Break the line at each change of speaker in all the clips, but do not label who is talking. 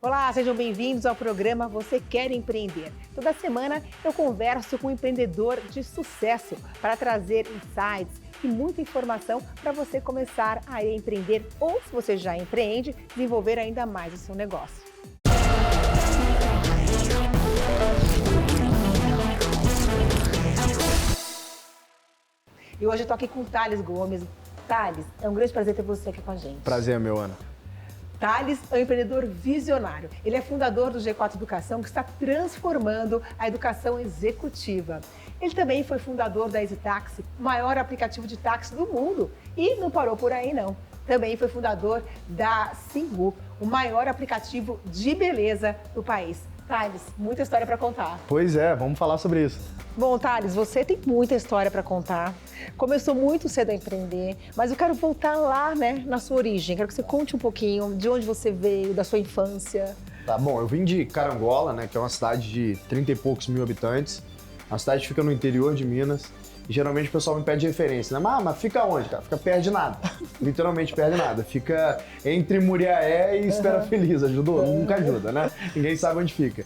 Olá, sejam bem-vindos ao programa Você Quer Empreender. Toda semana eu converso com um empreendedor de sucesso para trazer insights e muita informação para você começar a empreender ou, se você já empreende, desenvolver ainda mais o seu negócio. E hoje eu estou aqui com o Thales Gomes. Thales, é um grande prazer ter você aqui com a gente.
Prazer, meu Ana.
Thales é um empreendedor visionário. Ele é fundador do G4 Educação, que está transformando a educação executiva. Ele também foi fundador da EasyTaxi, maior aplicativo de táxi do mundo. E não parou por aí, não. Também foi fundador da Singu, o maior aplicativo de beleza do país. Thales, muita história para contar.
Pois é, vamos falar sobre isso.
Bom, Thales, você tem muita história para contar. Começou muito cedo a empreender, mas eu quero voltar lá, né, na sua origem. Quero que você conte um pouquinho de onde você veio, da sua infância.
Tá bom, eu vim de Carangola, né, que é uma cidade de 30 e poucos mil habitantes. A cidade fica no interior de Minas. E geralmente o pessoal me pede referência, né? Mas fica onde, cara? Fica perto de nada. Literalmente perto de nada. Fica entre Muriaé e Espera Feliz. Ajudou? Nunca ajuda, né? Ninguém sabe onde fica.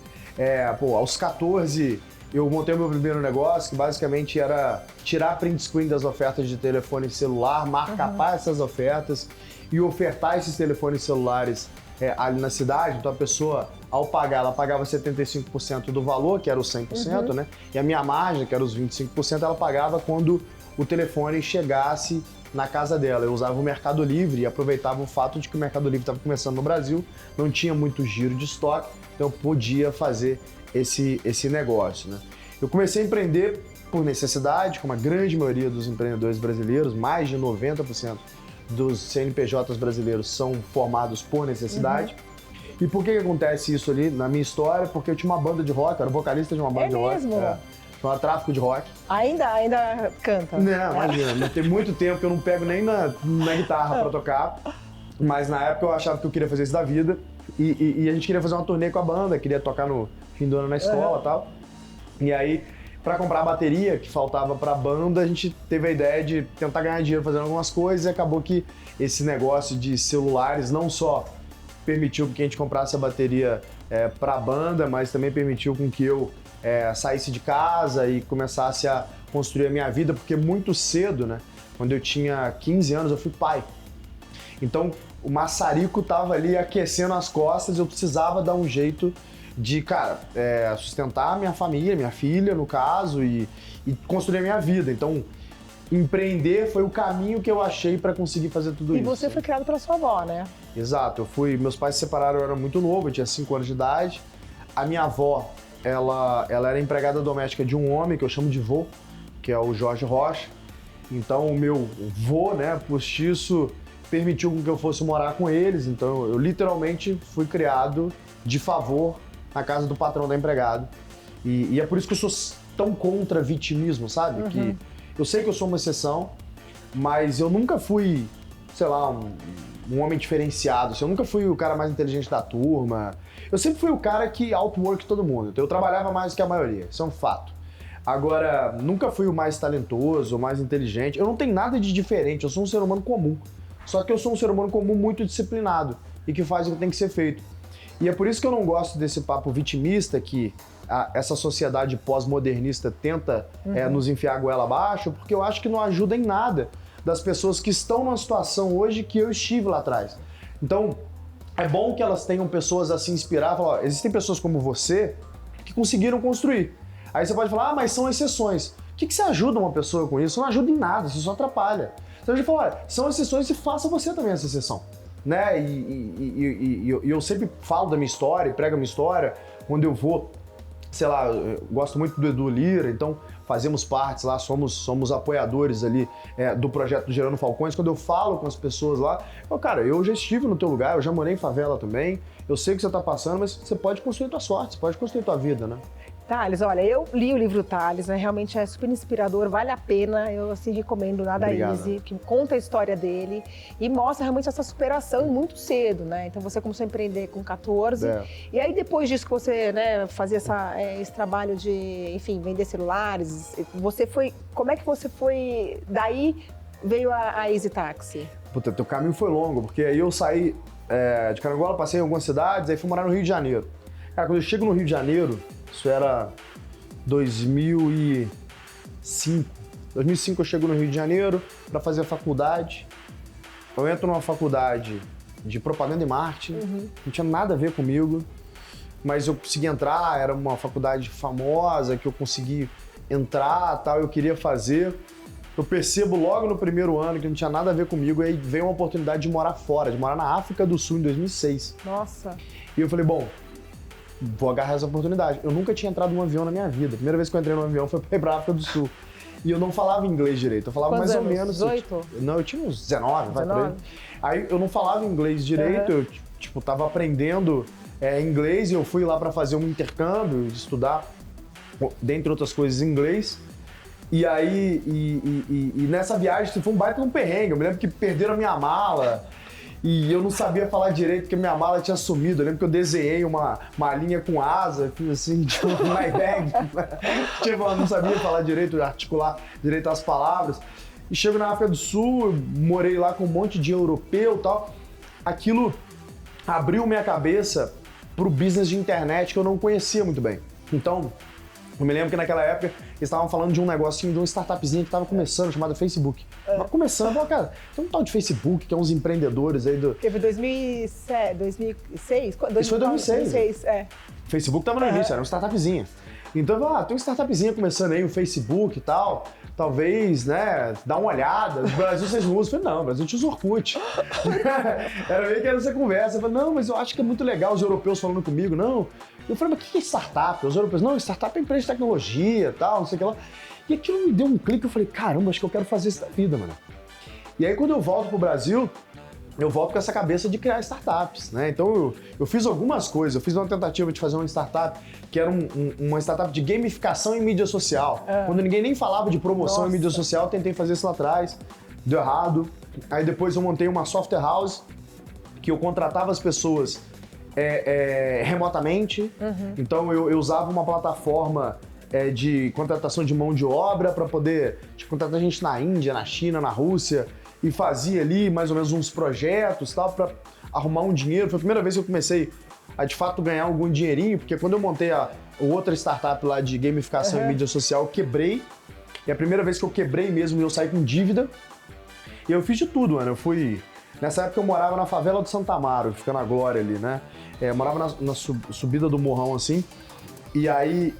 Aos 14, eu montei o meu primeiro negócio, que basicamente era tirar print screen das ofertas de telefone celular, marcar essas ofertas e ofertar esses telefones celulares ali na cidade. Então a pessoa, ao pagar, ela pagava 75% do valor, que era o 100%, né? E a minha margem, que era os 25%, ela pagava quando o telefone chegasse na casa dela. Eu usava o Mercado Livre e aproveitava o fato de que o Mercado Livre estava começando no Brasil, não tinha muito giro de estoque, então eu podia fazer esse negócio, né? Eu comecei a empreender por necessidade, como a grande maioria dos empreendedores brasileiros, mais de 90% dos CNPJs brasileiros são formados por necessidade. E por que acontece isso ali na minha história? Porque eu tinha uma banda de rock, eu era vocalista de uma banda de rock.
Mesmo?
Chamava Tráfico de Rock.
Ainda canta?
Não, imagina, não tem muito tempo que eu não pego nem na guitarra pra tocar. Mas na época eu achava que eu queria fazer isso da vida. E a gente queria fazer uma turnê com a banda, queria tocar no fim do ano na escola e tal. E aí, pra comprar a bateria que faltava pra banda, a gente teve a ideia de tentar ganhar dinheiro fazendo algumas coisas e acabou que esse negócio de celulares não só permitiu que a gente comprasse a bateria pra banda, mas também permitiu com que eu saísse de casa e começasse a construir a minha vida, porque muito cedo, né, quando eu tinha 15 anos, eu fui pai. Então, o maçarico tava ali aquecendo as costas, eu precisava dar um jeito de, cara, sustentar a minha família, minha filha, no caso, e construir a minha vida. Então, empreender foi o caminho que eu achei para conseguir fazer tudo isso.
E você foi criado pela sua avó, né?
Exato. Meus pais se separaram, eu era muito novo, eu tinha 5 anos de idade. A minha avó, ela era empregada doméstica de um homem que eu chamo de vô, que é o Jorge Rocha. Então, o meu vô, né, postiço, permitiu que eu fosse morar com eles. Então, eu literalmente fui criado de favor na casa do patrão da empregada. E é por isso que eu sou tão contra vitimismo, sabe? Que eu sei que eu sou uma exceção, mas eu nunca fui, sei lá, um homem diferenciado. Assim, eu nunca fui o cara mais inteligente da turma. Eu sempre fui o cara que outwork todo mundo. Então eu trabalhava mais do que a maioria, isso é um fato. Agora, nunca fui o mais talentoso, o mais inteligente. Eu não tenho nada de diferente, eu sou um ser humano comum. Só que eu sou um ser humano comum muito disciplinado e que faz o que tem que ser feito. E é por isso que eu não gosto desse papo vitimista que essa sociedade pós-modernista tenta nos enfiar a goela abaixo, porque eu acho que não ajuda em nada das pessoas que estão numa situação hoje que eu estive lá atrás. Então, é bom que elas tenham pessoas a se inspirar, falar, ó, existem pessoas como você que conseguiram construir. Aí você pode falar, mas são exceções. O que você ajuda uma pessoa com isso? Não ajuda em nada, isso só atrapalha. Então a gente fala, olha, são exceções e faça você também essa exceção. Né? E eu sempre falo da minha história, prego a minha história, quando eu vou, sei lá, eu gosto muito do Edu Lira, então fazemos partes lá, somos apoiadores ali do projeto do Gerando Falcões. Quando eu falo com as pessoas lá, cara, eu já estive no teu lugar, eu já morei em favela também, eu sei o que você tá passando, mas você pode construir tua sorte, você pode construir tua vida, né?
Thales, olha, eu li o livro Thales, né? Realmente é super inspirador, vale a pena, eu assim recomendo Nada Easy, que conta a história dele e mostra realmente essa superação muito cedo, né? Então você começou a empreender com 14 e aí depois disso que você, né, fazia esse trabalho de, enfim, vender celulares, você foi, como é que você foi, daí veio a EasyTaxi?
Puta, teu caminho foi longo, porque aí eu saí de Carangola, passei em algumas cidades, aí fui morar no Rio de Janeiro. Cara, quando eu chego no Rio de Janeiro, isso era 2005. 2005 eu chego no Rio de Janeiro para fazer a faculdade. Eu entro numa faculdade de propaganda e marketing, não tinha nada a ver comigo, mas eu consegui entrar, era uma faculdade famosa que eu consegui entrar, tal, eu queria fazer. Eu percebo logo no primeiro ano que não tinha nada a ver comigo, e aí veio uma oportunidade de morar fora, de morar na África do Sul em 2006.
Nossa.
E eu falei, bom, vou agarrar essa oportunidade. Eu nunca tinha entrado num avião na minha vida. A primeira vez que eu entrei num avião foi pra ir pra África do Sul. E eu não falava inglês direito, eu falava
Quantos
mais
anos?
ou menos.
18?
Não, eu tinha uns 19, vai por aí.
19?
Aí eu não falava inglês direito, eu tipo, tava aprendendo inglês e eu fui lá pra fazer um intercâmbio, estudar, dentre outras coisas, inglês. E aí, e nessa viagem foi um baita um perrengue. Eu me lembro que perderam a minha mala e eu não sabia falar direito porque minha mala tinha sumido. Eu lembro que eu desenhei uma linha com asa, fiz assim, tipo, my bag. Tipo, eu não sabia falar direito, articular direito as palavras. E chego na África do Sul, eu morei lá com um monte de europeu e tal. Aquilo abriu minha cabeça pro business de internet que eu não conhecia muito bem. Então, eu me lembro que naquela época eles estavam falando de um negocinho, de uma startupzinha que estava começando, chamada Facebook. Mas começando, eu falei, cara, tem um tal de Facebook, que é uns empreendedores aí do...
Teve 2007, 2006?
Isso foi 2006.
2006,
Facebook estava no início, era uma startupzinha. Então, tem uma startupzinha começando aí, o Facebook e tal, talvez, né, dá uma olhada, no Brasil vocês não usam. Eu falei, não, o Brasil tinha os Orkut. Era meio que essa conversa. Eu falei, não, mas eu acho que é muito legal os europeus falando comigo, não. Eu falei, mas o que é startup? Os europeus, não, startup é empresa de tecnologia e tal, não sei o que lá. E aquilo me deu um clique, eu falei, caramba, acho que eu quero fazer isso da vida, mano. E aí quando eu volto pro Brasil, eu volto com essa cabeça de criar startups, né? Então eu fiz algumas coisas, eu fiz uma tentativa de fazer uma startup que era uma startup de gamificação em mídia social. Quando ninguém nem falava de promoção em mídia social, eu tentei fazer isso lá atrás, deu errado. Aí depois eu montei uma software house que eu contratava as pessoas remotamente. Então eu usava uma plataforma de contratação de mão de obra para poder contratar gente na Índia, na China, na Rússia, e fazia ali mais ou menos uns projetos tal para arrumar um dinheiro. Foi a primeira vez que eu comecei a de fato ganhar algum dinheirinho, porque quando eu montei a outra startup lá de gamificação em mídia social, eu quebrei. E a primeira vez que eu quebrei mesmo, eu saí com dívida. E eu fiz de tudo, mano. Nessa época eu morava na favela do Santa Amaro, que fica na Glória ali, né? Eu morava na subida do morrão, assim. E aí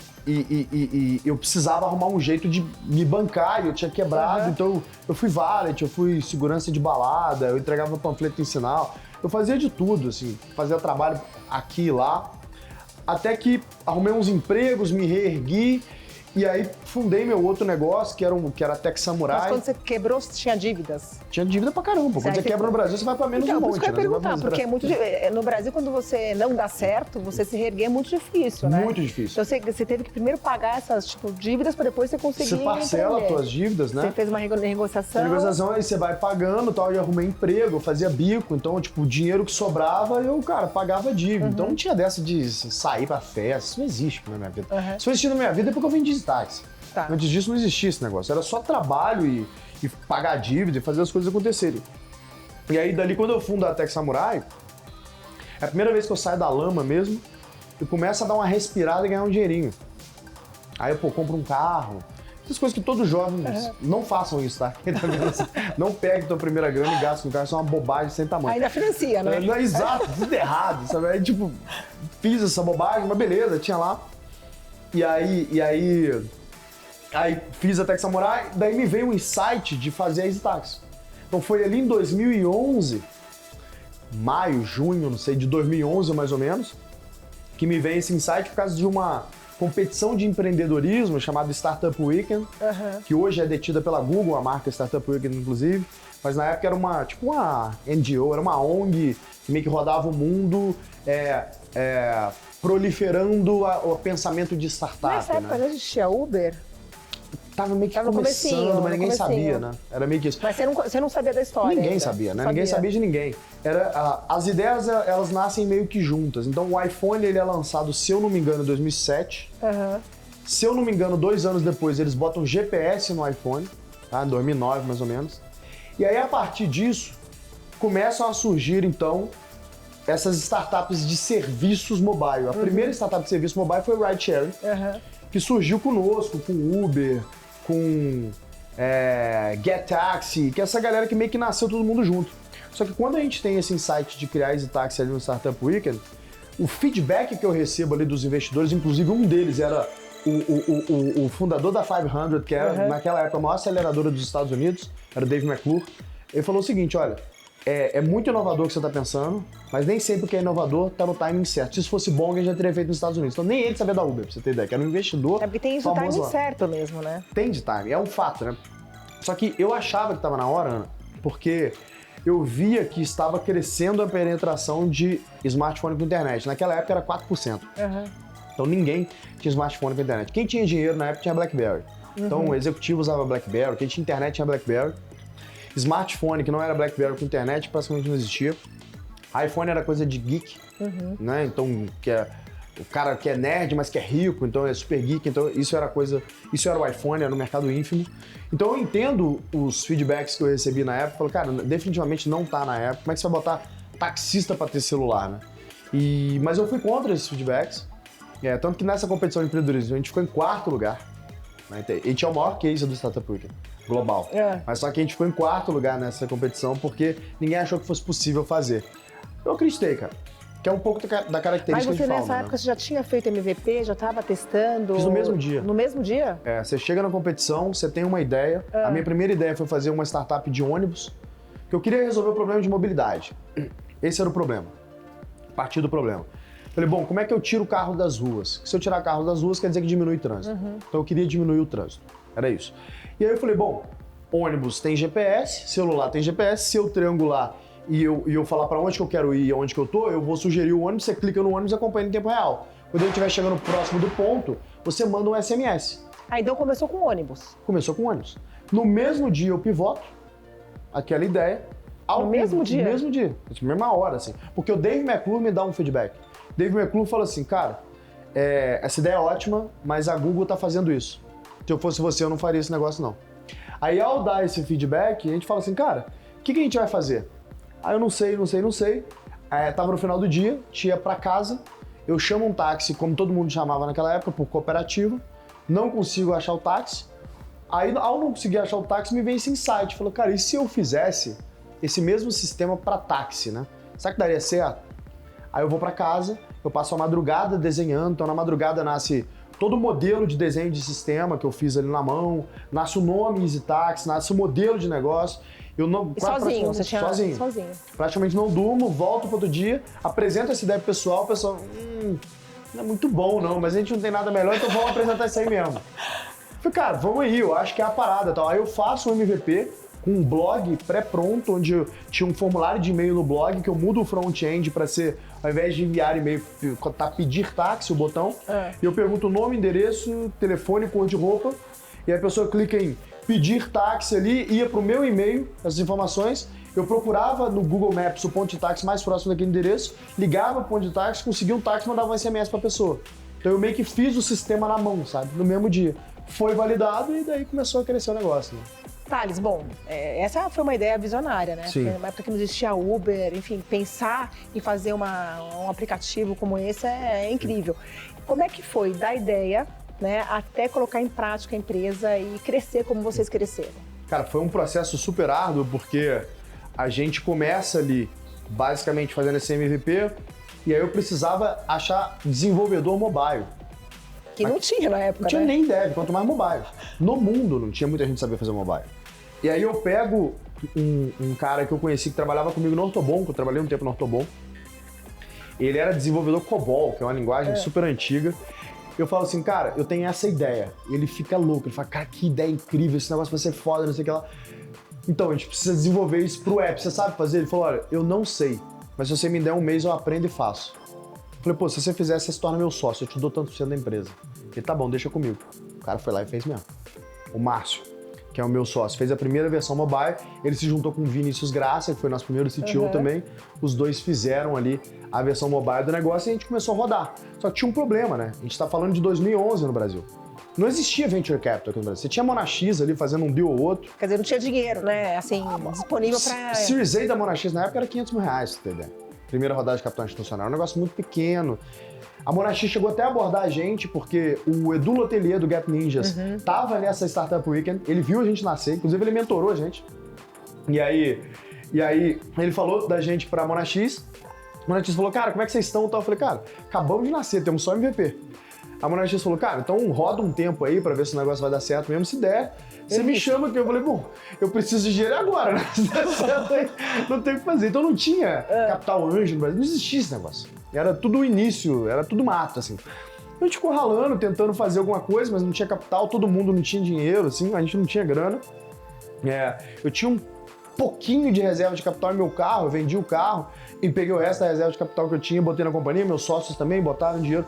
eu precisava arrumar um jeito de me bancar, e eu tinha quebrado. Então eu fui valet, eu fui segurança de balada, eu entregava panfleto em sinal. Eu fazia de tudo, assim. Fazia trabalho aqui e lá. Até que arrumei uns empregos, me reergui. E aí fundei meu outro negócio, que era a Tech Samurai.
Mas quando você quebrou, você tinha dívidas?
Tinha dívida pra caramba. Quando você quebra no Brasil, você vai pra menos
então,
um monte.
Por isso que eu ia perguntar, porque é muito no Brasil, quando você não dá certo, você se reerguer é muito difícil, né?
Muito difícil.
Então você teve que primeiro pagar essas dívidas para depois você conseguir
Você parcela as suas dívidas, né?
Você fez uma negociação.
Negociação, aí você vai pagando e tal, eu arrumei emprego, eu fazia bico, então, o dinheiro que sobrava, eu, cara, pagava a dívida. Então não tinha dessa de sair pra festa, isso não existe na minha vida. Isso existe na minha vida é porque eu vendi táxi.
Tá.
Antes disso não existia esse negócio, era só trabalho e pagar dívida e fazer as coisas acontecerem. E aí dali quando eu fundo a Tech Samurai, é a primeira vez que eu saio da lama mesmo e começo a dar uma respirada e ganhar um dinheirinho. Aí eu compro um carro, essas coisas que todos jovens não façam isso, tá? Não pegue tua primeira grana e gaste com carro, isso é uma bobagem sem tamanho.
Ainda financia, né?
Exato, tudo errado, sabe? Aí fiz essa bobagem, mas beleza, tinha lá. E aí fiz a Tech Samurai, daí me veio um insight de fazer a EasyTax. Então foi ali em 2011, maio, junho, não sei, de 2011 mais ou menos, que me veio esse insight por causa de uma competição de empreendedorismo chamada Startup Weekend, que hoje é detida pela Google, a marca Startup Weekend inclusive, mas na época era uma NGO, era uma ONG que meio que rodava o mundo proliferando o pensamento de startup.
Nessa época já existia Uber?
Tava meio que começando, mas ninguém sabia, né? Era meio que isso.
Mas você não sabia da história?
Ninguém sabia, né? Ninguém sabia de ninguém. As ideias, elas nascem meio que juntas. Então o iPhone, ele é lançado, se eu não me engano, em 2007. Se eu não me engano, 2 anos depois, eles botam GPS no iPhone, tá? Em 2009, mais ou menos. E aí, a partir disso, começam a surgir, então, essas startups de serviços mobile. A primeira startup de serviço mobile foi o Rideshare, que surgiu conosco, com Uber, com Get Taxi, que é essa galera que meio que nasceu todo mundo junto. Só que quando a gente tem esse insight de criar Easy Taxi ali no Startup Weekend, o feedback que eu recebo ali dos investidores, inclusive um deles era o fundador da 500, que era naquela época a maior aceleradora dos Estados Unidos, era o Dave McClure. Ele falou o seguinte, olha, é muito inovador o que você está pensando, mas nem sempre o que é inovador está no timing certo. Se isso fosse bom, ele já teria feito nos Estados Unidos. Então nem ele sabia da Uber, pra você ter ideia, que era um investidor.
É porque tem isso o timing certo mesmo, né?
Tem de timing, é um fato, né? Só que eu achava que estava na hora, Ana, porque eu via que estava crescendo a penetração de smartphone com internet. Naquela época era 4%. Então ninguém tinha smartphone com internet. Quem tinha dinheiro na época tinha BlackBerry. Então o executivo usava BlackBerry, quem tinha internet tinha BlackBerry. Smartphone que não era BlackBerry com internet praticamente não existia. iPhone era coisa de geek, né? Então o cara que é nerd, mas que é rico, então é super geek, então isso era o iPhone, era um mercado ínfimo. Então eu entendo os feedbacks que eu recebi na época, falei, cara, definitivamente não tá na época, como é que você vai botar taxista pra ter celular, né? Mas eu fui contra esses feedbacks, tanto que nessa competição de empreendedorismo a gente ficou em 4º lugar, né? A gente é o maior case do Startup Weekend global, mas só que a gente ficou em 4º lugar nessa competição porque ninguém achou que fosse possível fazer. Eu acreditei, cara. Que é um pouco da característica de
Mas você
Founder,
nessa época
né?
você já tinha feito MVP, já estava testando?
Fiz no mesmo dia.
No mesmo dia?
Você chega na competição, você tem uma ideia. A minha primeira ideia foi fazer uma startup de ônibus, que eu queria resolver o problema de mobilidade. Esse era o problema. Partir do problema. Falei, bom, como é que eu tiro o carro das ruas? Se eu tirar o carro das ruas, quer dizer que diminui o trânsito. Então eu queria diminuir o trânsito. Era isso. E aí eu falei, bom, ônibus tem GPS, celular tem GPS, se eu triangular e eu falar para onde que eu quero ir e onde que eu tô, eu vou sugerir o ônibus, você clica no ônibus e acompanha em tempo real. Quando ele estiver chegando próximo do ponto, você manda um SMS.
Então começou com ônibus?
Começou com ônibus. No mesmo dia eu pivoto aquela ideia.
No mesmo dia?
No mesmo dia. Na mesma hora, assim. Porque o Dave McClure me dá um feedback. Dave McClure fala assim, cara, essa ideia é ótima, mas a Google tá fazendo isso. Se eu fosse você, eu não faria esse negócio, não. Aí, ao dar esse feedback, a gente fala assim, cara, o que a gente vai fazer? Aí eu não sei. Tava no final do dia, ia pra casa, eu chamo um táxi, como todo mundo chamava naquela época, por cooperativa, não consigo achar o táxi. Aí, ao não conseguir achar o táxi, me vem esse insight. Falou, cara, e se eu fizesse esse mesmo sistema pra táxi, né? Será que daria certo? Aí eu vou pra casa, eu passo a madrugada desenhando, então na madrugada nasce todo o modelo de desenho de sistema que eu fiz ali na mão, nasce o nome Easy Taxi, nasce o modelo de negócio. Eu não,
e sozinho? Você tinha
sozinho. Praticamente não durmo, volto pro outro dia, apresento essa ideia pro pessoal, o pessoal, não é muito bom não, mas a gente não tem nada melhor, então vamos apresentar isso aí mesmo. Falei, cara, vamos aí, eu acho que é a parada. Tal. Aí eu faço um MVP com um blog pré-pronto, onde eu tinha um formulário de e-mail no blog, que eu mudo o front-end para ser, ao invés de enviar e-mail, pedir táxi, o botão, e eu pergunto o nome, endereço, telefone, cor de roupa, e a pessoa clica em pedir táxi ali, ia pro meu e-mail, essas informações, eu procurava no Google Maps o ponto de táxi mais próximo daquele endereço, ligava o ponto de táxi, conseguia um táxi e mandava um SMS pra pessoa. Então eu meio que fiz o sistema na mão, sabe, no mesmo dia. Foi validado e daí começou a crescer o negócio, né?
Thales, bom, essa foi uma ideia visionária, né?
Sim.
Numa época que não existia Uber, enfim, pensar em fazer um aplicativo como esse é incrível. Como é que foi da ideia, né, até colocar em prática a empresa e crescer como vocês cresceram?
Cara, foi um processo super árduo, porque a gente começa ali, basicamente, fazendo esse MVP, e aí eu precisava achar desenvolvedor mobile.
Que não tinha na época,
não tinha
né?
nem dev, quanto mais mobile. No mundo não tinha muita gente que sabia fazer mobile. E aí eu pego um cara que eu conheci que trabalhava comigo no Ortobon, que eu trabalhei um tempo no Ortobon. Ele era desenvolvedor COBOL, que é uma linguagem super antiga. Eu falo assim, cara, eu tenho essa ideia. Ele fica louco, ele fala, cara, que ideia incrível, esse negócio vai ser foda, não sei o que lá. Então, a gente precisa desenvolver isso pro app, você sabe fazer? Ele falou, olha, eu não sei, mas se você me der um mês eu aprendo e faço. Eu falei, pô, se você fizer, você se torna meu sócio, eu te dou tanto por cento da empresa. Ele, tá bom, deixa comigo. O cara foi lá e fez mesmo. O Márcio, que é o meu sócio, fez a primeira versão mobile, ele se juntou com o Vinícius Graça, que foi nosso primeiro CTO também, os dois fizeram ali a versão mobile do negócio e a gente começou a rodar. Só que tinha um problema, né? A gente tá falando de 2011 no Brasil. Não existia Venture Capital aqui no Brasil. Você tinha Monax ali fazendo um deal ou outro.
Quer dizer, não tinha dinheiro, né? Assim, disponível pra...
Series A da Monax na época era 500 mil reais, pra você ter ideia. primeira rodada de capital institucional. É um negócio muito pequeno. A Monaxi chegou até a abordar a gente, porque o Edu Letelier, do Gap Ninjas, tava nessa Startup Weekend, ele viu a gente nascer, inclusive ele mentorou a gente. E aí ele falou da gente pra Monaxi. A Monaxi falou, cara, como é que vocês estão? Eu falei, cara, acabamos de nascer, temos só MVP. A Monaxi falou, cara, então roda um tempo aí pra ver se o negócio vai dar certo mesmo. Se der, você me chama aqui. Eu falei, bom, eu preciso de dinheiro agora, né? Se der certo aí, não tem o que fazer. Então não tinha capital anjo no Brasil, não existia esse negócio. Era tudo o início, era tudo mato, assim. A gente ficou ralando, tentando fazer alguma coisa, mas não tinha capital, todo mundo não tinha dinheiro, assim, a gente não tinha grana. Eu tinha um pouquinho de reserva de capital em meu carro, eu vendi o carro e peguei o resto da reserva de capital que eu tinha, botei na companhia, meus sócios também botaram dinheiro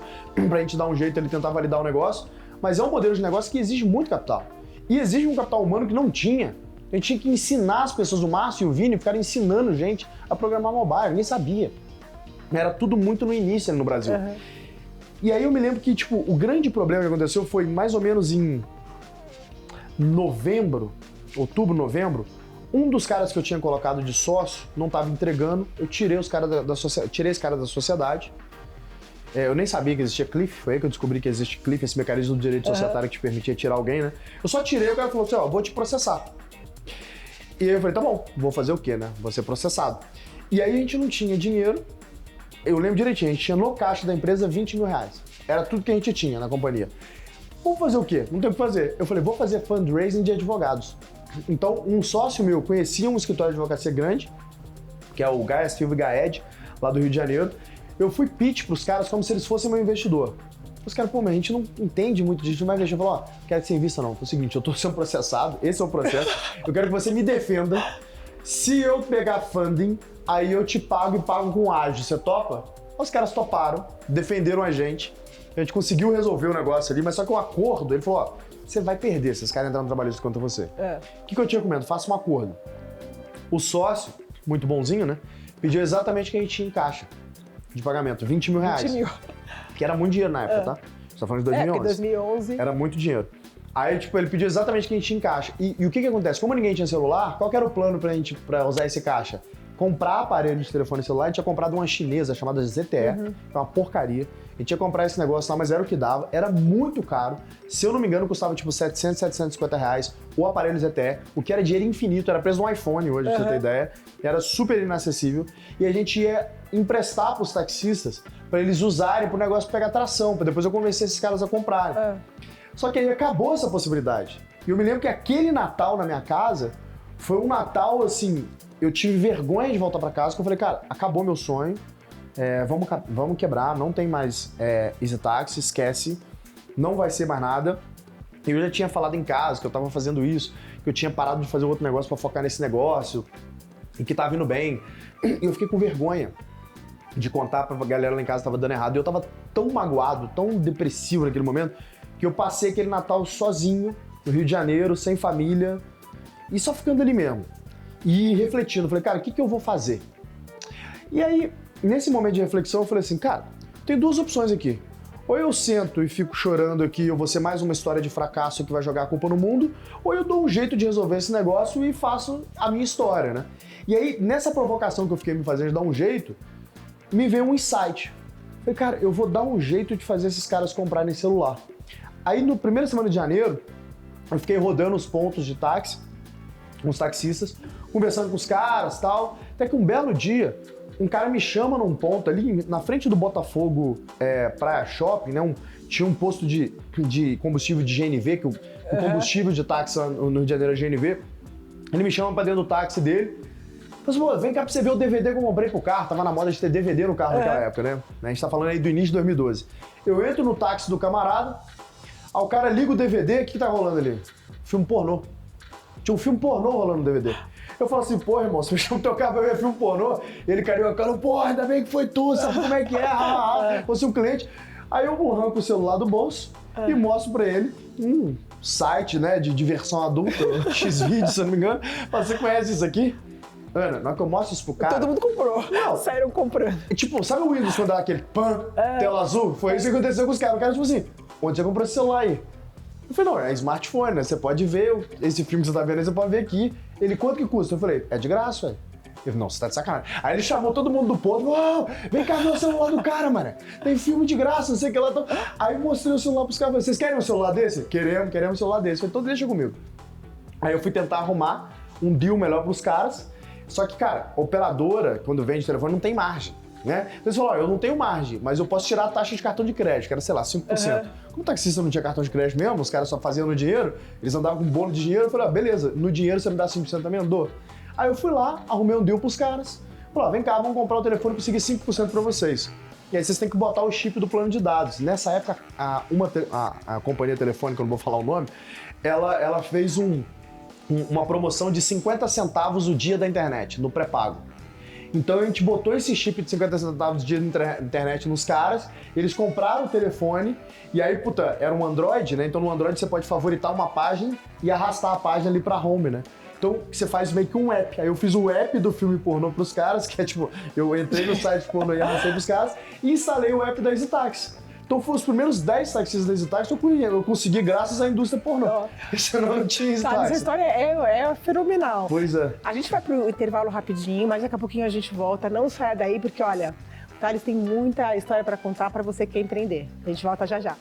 pra gente dar um jeito ali, tentar validar o negócio. Mas é um modelo de negócio que exige muito capital. E exige um capital humano que não tinha. A gente tinha que ensinar as pessoas, o Márcio e o Vini, ficaram ensinando gente a programar mobile, ninguém sabia. Era tudo muito no início no Brasil. E aí eu me lembro que, tipo, o grande problema que aconteceu foi mais ou menos em novembro, outubro, novembro, um dos caras que eu tinha colocado de sócio não estava entregando, eu tirei esse cara da sociedade. Eu nem sabia que existia Cliff, foi aí que eu descobri que existe Cliff, esse mecanismo do direito societário que te permitia tirar alguém, né? Eu só tirei, o cara falou assim, ó, vou te processar. E aí eu falei, tá bom, vou fazer o quê, né? Vou ser processado. E aí a gente não tinha dinheiro. Eu lembro direitinho, a gente tinha no caixa da empresa 20 mil reais. Era tudo que a gente tinha na companhia. Vamos fazer o quê? Não tem o que fazer. Eu falei, vou fazer fundraising de advogados. Então, um sócio meu conhecia um escritório de advocacia grande, que é o Gaia Silva Gaed, lá do Rio de Janeiro. Eu fui pitch pros caras como se eles fossem meu investidor. Os caras, pô, mas a gente não entende muito disso, não vai investir. Eu falei, ó, quero que você invista não. Foi o seguinte, eu tô sendo processado, esse é o processo. Eu quero que você me defenda. Se eu pegar funding, aí eu te pago e pago com ágio. Você topa? Os caras toparam, defenderam a gente conseguiu resolver o negócio ali, mas só que o acordo, ele falou, ó, você vai perder se esses caras entrarem no trabalhista contra você. O que eu tinha comentado? Faça um acordo. O sócio, muito bonzinho, né, pediu exatamente o que a gente tinha em caixa de pagamento, 20 mil reais.
20 mil. Que
era muito dinheiro na época, tá? Você tá falando de 2011.
Porque 2011...
Era muito dinheiro. Aí, tipo, ele pediu exatamente o que a gente tinha em caixa. E o que acontece? Como ninguém tinha celular, qual que era o plano pra usar esse caixa? Comprar aparelho de telefone celular. A gente tinha comprado uma chinesa chamada ZTE, que é uma porcaria. A gente ia comprar esse negócio lá, mas era o que dava. Era muito caro. Se eu não me engano, custava tipo 700, 750 reais o aparelho ZTE, o que era dinheiro infinito. Era preço de um iPhone hoje, pra você ter ideia. Era super inacessível. E a gente ia emprestar pros taxistas pra eles usarem pro negócio pegar tração, pra depois eu convencer esses caras a comprarem. Só que aí acabou essa possibilidade. E eu me lembro que aquele Natal na minha casa foi um Natal, assim, eu tive vergonha de voltar pra casa, porque eu falei, cara, acabou meu sonho, vamos quebrar, não tem mais Easy Taxi, esquece, não vai ser mais nada. E eu já tinha falado em casa que eu tava fazendo isso, que eu tinha parado de fazer outro negócio pra focar nesse negócio, e que tava indo bem. E eu fiquei com vergonha de contar pra galera lá em casa que tava dando errado. E eu tava tão magoado, tão depressivo naquele momento, que eu passei aquele Natal sozinho, no Rio de Janeiro, sem família, e só ficando ali mesmo. E refletindo, falei, cara, o que eu vou fazer? E aí, nesse momento de reflexão, eu falei assim, cara, tem duas opções aqui. Ou eu sento e fico chorando aqui, eu vou ser mais uma história de fracasso que vai jogar a culpa no mundo, ou eu dou um jeito de resolver esse negócio e faço a minha história, né? E aí, nessa provocação que eu fiquei me fazendo de dar um jeito, me veio um insight. Falei, cara, eu vou dar um jeito de fazer esses caras comprarem celular. Aí, no primeira semana de janeiro, eu fiquei rodando os pontos de táxi, com os taxistas, conversando com os caras e tal, até que um belo dia, um cara me chama num ponto ali, na frente do Botafogo Praia Shopping, né? Tinha um posto de combustível de GNV, que o combustível de táxi lá no Rio de Janeiro é GNV. Ele me chama pra dentro do táxi dele. Falei, pô, vem cá pra você ver o DVD que eu comprei pro carro. Tava na moda de ter DVD no carro naquela época, né? A gente tá falando aí do início de 2012. Eu entro no táxi do camarada, aí o cara liga o DVD, o que tá rolando ali? Filme pornô. Tinha um filme pornô rolando no DVD. Eu falo assim, pô, irmão, você me chama teu carro pra ver filme pornô? E ele cariocando, pô, ainda bem que foi tu, sabe como é que é? Fosse um cliente. Aí eu arranco o celular do bolso e mostro pra ele um site, né, de diversão adulta, Xvideos, se eu não me engano. Você conhece isso aqui? Ana, na hora que eu mostro isso pro cara...
Todo mundo comprou. Não. Saíram comprando.
Tipo, sabe o Windows quando dá aquele tela azul? Foi isso que aconteceu com os caras. O cara, tipo assim, onde você comprou esse celular aí? Eu falei, não, é smartphone, né? Você pode ver esse filme que você tá vendo aí, você pode ver aqui. Ele, quanto que custa? Eu falei, é de graça, velho. Eu falei, não, você tá de sacanagem. Aí ele chamou todo mundo do ponto, uau, vem cá ver o celular do cara, mano. Tem filme de graça, não sei o que lá. Aí mostrei o celular pros caras, vocês querem um celular desse? Queremos um celular desse. Eu falei, então deixa comigo. Aí eu fui tentar arrumar um deal melhor pros caras, só que, cara, operadora, quando vende telefone, não tem margem, né? Então eles falaram, eu não tenho margem, mas eu posso tirar a taxa de cartão de crédito, que era, sei lá, 5%. Como o taxista não tinha cartão de crédito mesmo, os caras só faziam no dinheiro, eles andavam com um bolo de dinheiro, eu falei, beleza, no dinheiro você me dá 5% também? Eu dou. Aí eu fui lá, arrumei um deal pros caras, falei, vem cá, vamos comprar o telefone e conseguir 5% pra vocês. E aí vocês têm que botar o chip do plano de dados. Nessa época, a companhia telefônica, eu não vou falar o nome, ela fez uma promoção de 50 centavos o dia da internet, no pré-pago. Então a gente botou esse chip de 50 centavos o dia da internet nos caras, eles compraram o telefone, e aí, puta, era um Android, né? Então no Android você pode favoritar uma página e arrastar a página ali pra home, né? Então você faz meio que um app. Aí eu fiz o app do filme pornô pros caras, que é tipo, eu entrei no site pornô e arrastei pros caras, e instalei o app da EasyTaxi. Então foi os primeiros 10 taxistas da EasyTaxi eu consegui graças à indústria pornô. Senão não tinha EasyTaxi.
Essa história é fenomenal.
Pois é.
A gente vai pro intervalo rapidinho, mas daqui a pouquinho a gente volta. Não saia daí, porque olha, o Thales tem muita história para contar para você que quer empreender. A gente volta já já.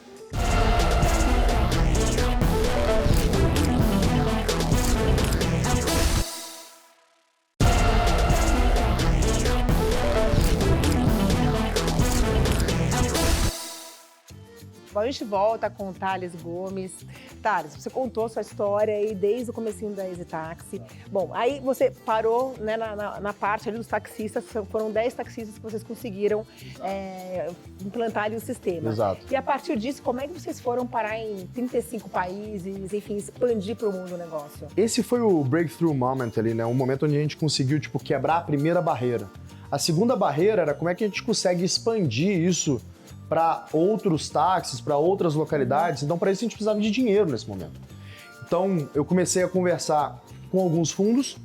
Bom, a gente volta com o Thales Gomes. Thales, você contou sua história aí desde o comecinho da EasyTaxi. Bom, aí você parou, né, na parte ali dos taxistas, foram 10 taxistas que vocês conseguiram implantar ali o sistema.
Exato.
E a partir disso, como é que vocês foram parar em 35 países, enfim, expandir para o mundo o negócio?
Esse foi o breakthrough moment ali, né? Um momento onde a gente conseguiu, tipo, quebrar a primeira barreira. A segunda barreira era como é que a gente consegue expandir isso para outros táxis, para outras localidades. Então, para isso, a gente precisava de dinheiro nesse momento. Então, eu comecei a conversar com alguns fundos,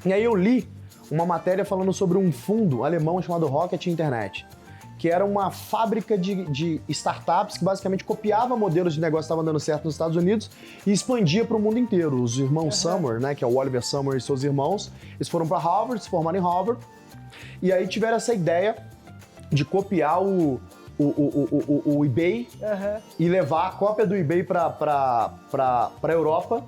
e aí eu li uma matéria falando sobre um fundo alemão chamado Rocket Internet, que era uma fábrica de startups que basicamente copiava modelos de negócio que estavam dando certo nos Estados Unidos e expandia para o mundo inteiro. Os irmãos Summer, né, que é o Oliver Summer e seus irmãos, eles foram para Harvard, se formaram em Harvard, e aí tiveram essa ideia de copiar o eBay e levar a cópia do eBay para a Europa.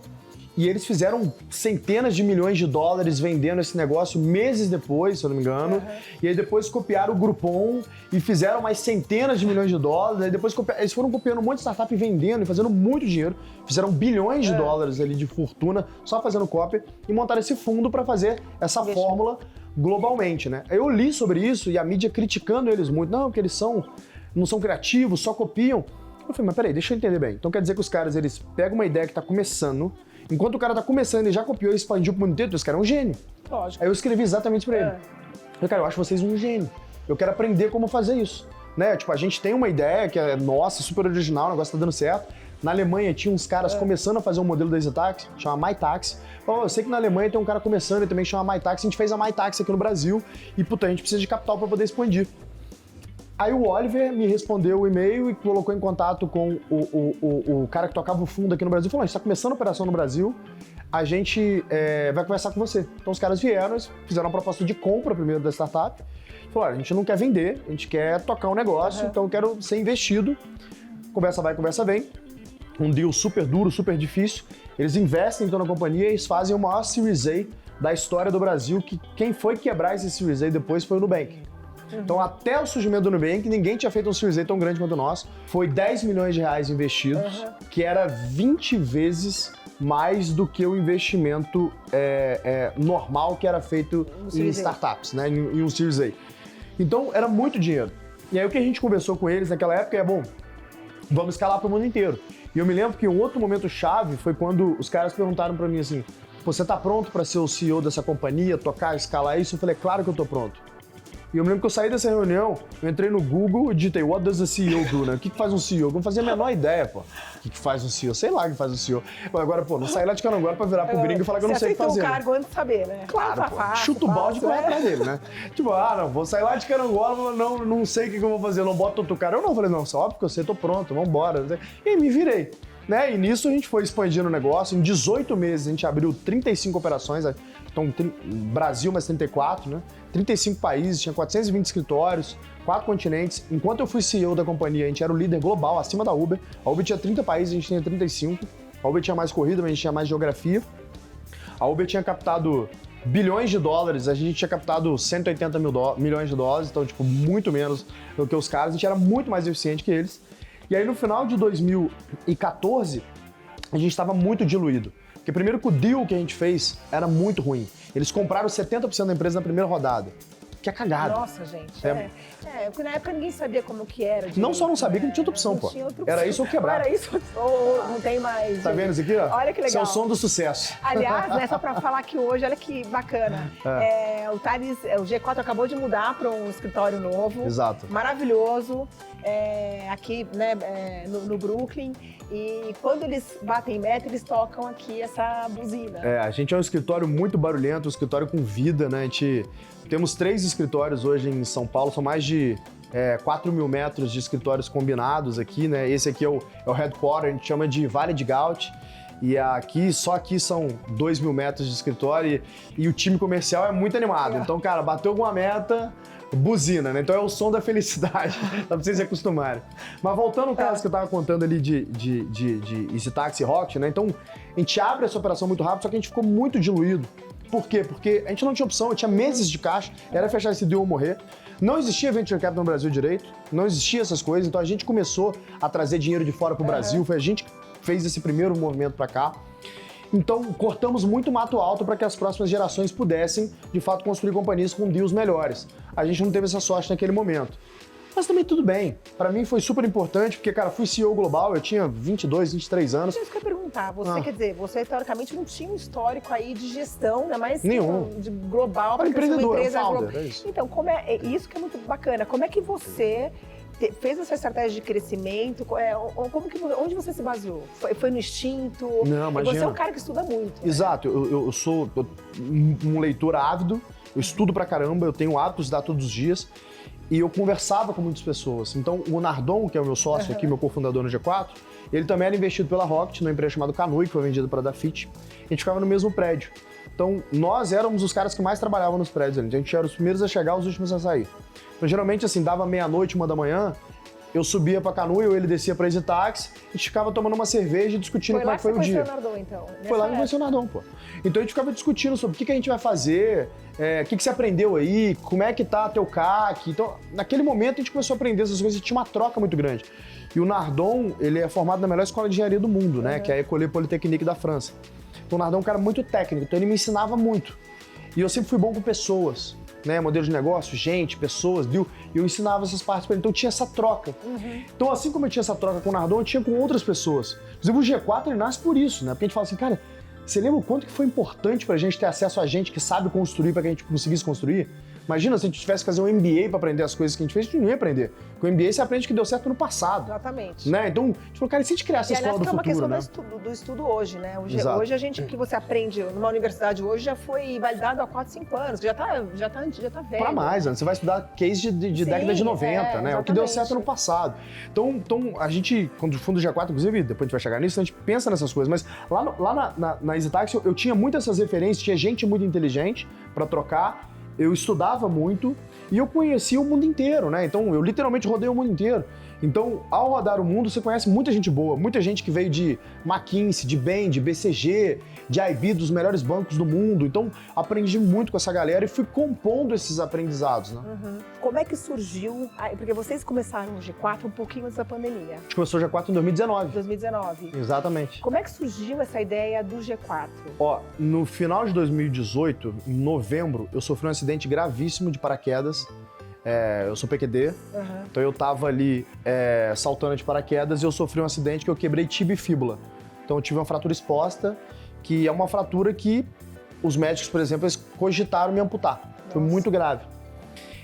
E eles fizeram centenas de milhões de dólares vendendo esse negócio meses depois, se eu não me engano. E aí depois copiaram o Groupon e fizeram mais centenas de milhões de dólares. Aí depois eles foram copiando um monte de startup e vendendo e fazendo muito dinheiro. Fizeram bilhões de dólares ali de fortuna só fazendo cópia e montaram esse fundo para fazer essa fórmula globalmente, né? Eu li sobre isso e a mídia criticando eles muito. Não, porque eles não são criativos, só copiam. Eu falei, mas peraí, deixa eu entender bem. Então quer dizer que os caras, eles pegam uma ideia que tá começando, enquanto o cara tá começando e já copiou e expandiu pro mundo inteiro, esse cara é um gênio.
Lógico.
Aí eu escrevi exatamente pra ele. Eu falei, cara, eu acho vocês um gênio. Eu quero aprender como fazer isso. Né? Tipo, a gente tem uma ideia que é nossa, super original, o negócio tá dando certo. Na Alemanha tinha uns caras começando a fazer um modelo da EasyTaxi, chama MyTaxi. Eu sei que na Alemanha tem um cara começando e também chama MyTaxi. A gente fez a MyTaxi aqui no Brasil e, puta, a gente precisa de capital para poder expandir. Aí o Oliver me respondeu o e-mail e colocou em contato com o cara que tocava o fundo aqui no Brasil. Falou, a gente está começando a operação no Brasil, a gente vai conversar com você. Então os caras vieram, eles fizeram uma proposta de compra primeiro da startup. Falaram, a gente não quer vender, a gente quer tocar um negócio, então eu quero ser investido. Conversa vai, conversa vem. Um deal super duro, super difícil. Eles investem então na companhia e eles fazem o maior Series A da história do Brasil, que quem foi quebrar esse Series A depois foi o Nubank. Então, até o surgimento do Nubank, ninguém tinha feito um Series A tão grande quanto o nosso. Foi 10 milhões de reais investidos, que era 20 vezes mais do que o investimento normal que era feito em startups, né? Em um Series A. Então, era muito dinheiro. E aí, o que a gente conversou com eles naquela época é, bom, vamos escalar para o mundo inteiro. E eu me lembro que um outro momento chave foi quando os caras perguntaram para mim assim, você tá pronto para ser o CEO dessa companhia, tocar, escalar isso? Eu falei, claro que eu tô pronto. E eu me lembro que eu saí dessa reunião, eu entrei no Google e digitei, what does a CEO do, né? O que faz um CEO? Eu não fazia a menor ideia, pô. O que faz um CEO? Sei lá o que faz um CEO. Agora, pô, não saí lá de Carangola pra virar pro gringo e falar que eu não sei o que fazer.
Você aceitou o cargo antes de saber, né?
Claro, pô. Chuta o balde e corre atrás dele, né? Tipo, não, vou sair lá de Carangola, não sei o que eu vou fazer, não boto outro cara. Eu não, falei, não, óbvio que eu sei, tô pronto, vambora. E aí me virei. Né? E nisso a gente foi expandindo o negócio. Em 18 meses a gente abriu 35 operações, então Brasil mais 34, né? 35 países, tinha 420 escritórios, 4 continentes. Enquanto eu fui CEO da companhia, a gente era o líder global, acima da Uber. A Uber tinha 30 países, a gente tinha 35. A Uber tinha mais corrida, mas a gente tinha mais geografia. A Uber tinha captado bilhões de dólares, a gente tinha captado 180 milhões de dólares, então, tipo, muito menos do que os caras. A gente era muito mais eficiente que eles. E aí, no final de 2014, a gente estava muito diluído. Porque primeiro que o deal que a gente fez era muito ruim. Eles compraram 70% da empresa na primeira rodada. Que é cagada.
Nossa, gente. Porque na época ninguém sabia como que era.
Não só não sabia, que não tinha outra opção, pô. Era isso ou quebrar.
Era isso ou não tem mais.
Tá vendo isso aqui, ó?
Olha que legal.
Esse é o som do sucesso.
Aliás, né, só pra falar que hoje, olha que bacana. O Thales, o G4 acabou de mudar para um escritório novo.
Exato.
Maravilhoso. Aqui, né, no Brooklyn. E quando eles batem meta, eles tocam aqui essa buzina.
A gente é um escritório muito barulhento, um escritório com vida, né? Temos 3 escritórios hoje em São Paulo, são mais de 4 mil metros de escritórios combinados aqui, né? Esse aqui é o headquarter, a gente chama de Vale de Gaut. E só aqui são 2 mil metros de escritório e o time comercial é muito animado. Então, cara, bateu alguma meta, buzina, né? Então é o som da felicidade, dá pra vocês se acostumarem. Mas voltando ao caso que eu tava contando ali de Easy Taxi e Rocket, né? Então, a gente abre essa operação muito rápido, só que a gente ficou muito diluído. Por quê? Porque a gente não tinha opção, tinha meses de caixa, era fechar esse deal ou morrer. Não existia Venture Capital no Brasil direito, não existia essas coisas, então a gente começou a trazer dinheiro de fora pro Brasil, foi a gente que fez esse primeiro movimento para cá. Então, cortamos muito mato alto para que as próximas gerações pudessem, de fato, construir companhias com deals melhores. A gente não teve essa sorte naquele momento. Mas também tudo bem. Para mim foi super importante, porque, cara, fui CEO global, eu tinha 22, 23 anos.
Isso que eu ia perguntar. Quer dizer, você teoricamente não tinha um histórico aí de gestão, né? Mas
nenhum.
De global,
para empreendedor,
uma empresa
founder, é isso.
Então, isso que é muito bacana. Como é que você fez essa estratégia de crescimento? Onde você se baseou? Foi no instinto?
Não, imagina.
Você é um cara que estuda muito.
Exato. Né? Eu sou um leitor ávido, eu estudo pra caramba, eu tenho o hábito de estudar todos os dias. E eu conversava com muitas pessoas. Então, o Nardon, que é o meu sócio aqui, meu cofundador no G4, ele também era investido pela Rocket, numa empresa chamada Canui, que foi vendida para a Dafit. A gente ficava no mesmo prédio. Então, nós éramos os caras que mais trabalhavam nos prédios ali. A gente era os primeiros a chegar, os últimos a sair. Então, geralmente, assim, dava meia-noite, 1 da manhã, eu subia pra Canui, ou ele descia pra Easy Taxi, a gente ficava tomando uma cerveja e discutindo como é que foi o dia.
Foi lá que você conheceu o Nardon, então?
Foi lá que conheceu o Nardon, pô. Então a gente ficava discutindo sobre o que a gente vai fazer, o que você aprendeu aí, como é que tá teu CAC. Então, naquele momento a gente começou a aprender essas coisas e tinha uma troca muito grande. E o Nardon, ele é formado na melhor escola de engenharia do mundo, né? Que é a École Polytechnique da França. Então o Nardon é um cara muito técnico, então ele me ensinava muito. E eu sempre fui bom com pessoas, né? Modelo de negócio, gente, pessoas, deal. E eu ensinava essas partes pra ele. Então tinha essa troca. Então, assim como eu tinha essa troca com o Nardon, eu tinha com outras pessoas. Inclusive o G4 ele nasce por isso, né? Porque a gente fala assim, cara, você lembra o quanto que foi importante pra gente ter acesso a gente que sabe construir pra que a gente conseguisse construir? Imagina se a gente tivesse que fazer um MBA para aprender as coisas que a gente fez, a gente não ia aprender. Com o MBA você aprende que deu certo no passado.
Exatamente.
Né? Então, a gente falou, cara, e se a gente criar essa escola do futuro,
né? É uma
questão
do estudo hoje, né? Hoje a gente, que você aprende numa universidade hoje, já foi validado há 4, 5 anos, já tá velho.
Para mais, né? Você vai estudar case de década de 90, né? O que deu certo no passado. Então, a gente, quando o fundo G4, inclusive, depois a gente vai chegar nisso, a gente pensa nessas coisas, mas lá na Easy Taxi eu tinha muitas essas referências, tinha gente muito inteligente para trocar, eu estudava muito e eu conhecia o mundo inteiro, né? Então, eu literalmente rodei o mundo inteiro. Então, ao rodar o mundo, você conhece muita gente boa, muita gente que veio de McKinsey, de Bain, de BCG, de IB, dos melhores bancos do mundo. Então, aprendi muito com essa galera e fui compondo esses aprendizados, né?
Como é que surgiu? Porque vocês começaram o G4 um pouquinho antes da pandemia.
A gente começou o G4 em 2019.
2019.
Exatamente.
Como é que surgiu essa ideia do G4?
Ó, no final de 2018, em novembro, eu sofri um acidente gravíssimo de paraquedas. Eu sou PQD, então eu tava ali saltando de paraquedas e eu sofri um acidente que eu quebrei tibia e fíbula. Então eu tive uma fratura exposta, que é uma fratura que os médicos, por exemplo, eles cogitaram me amputar. Foi muito grave.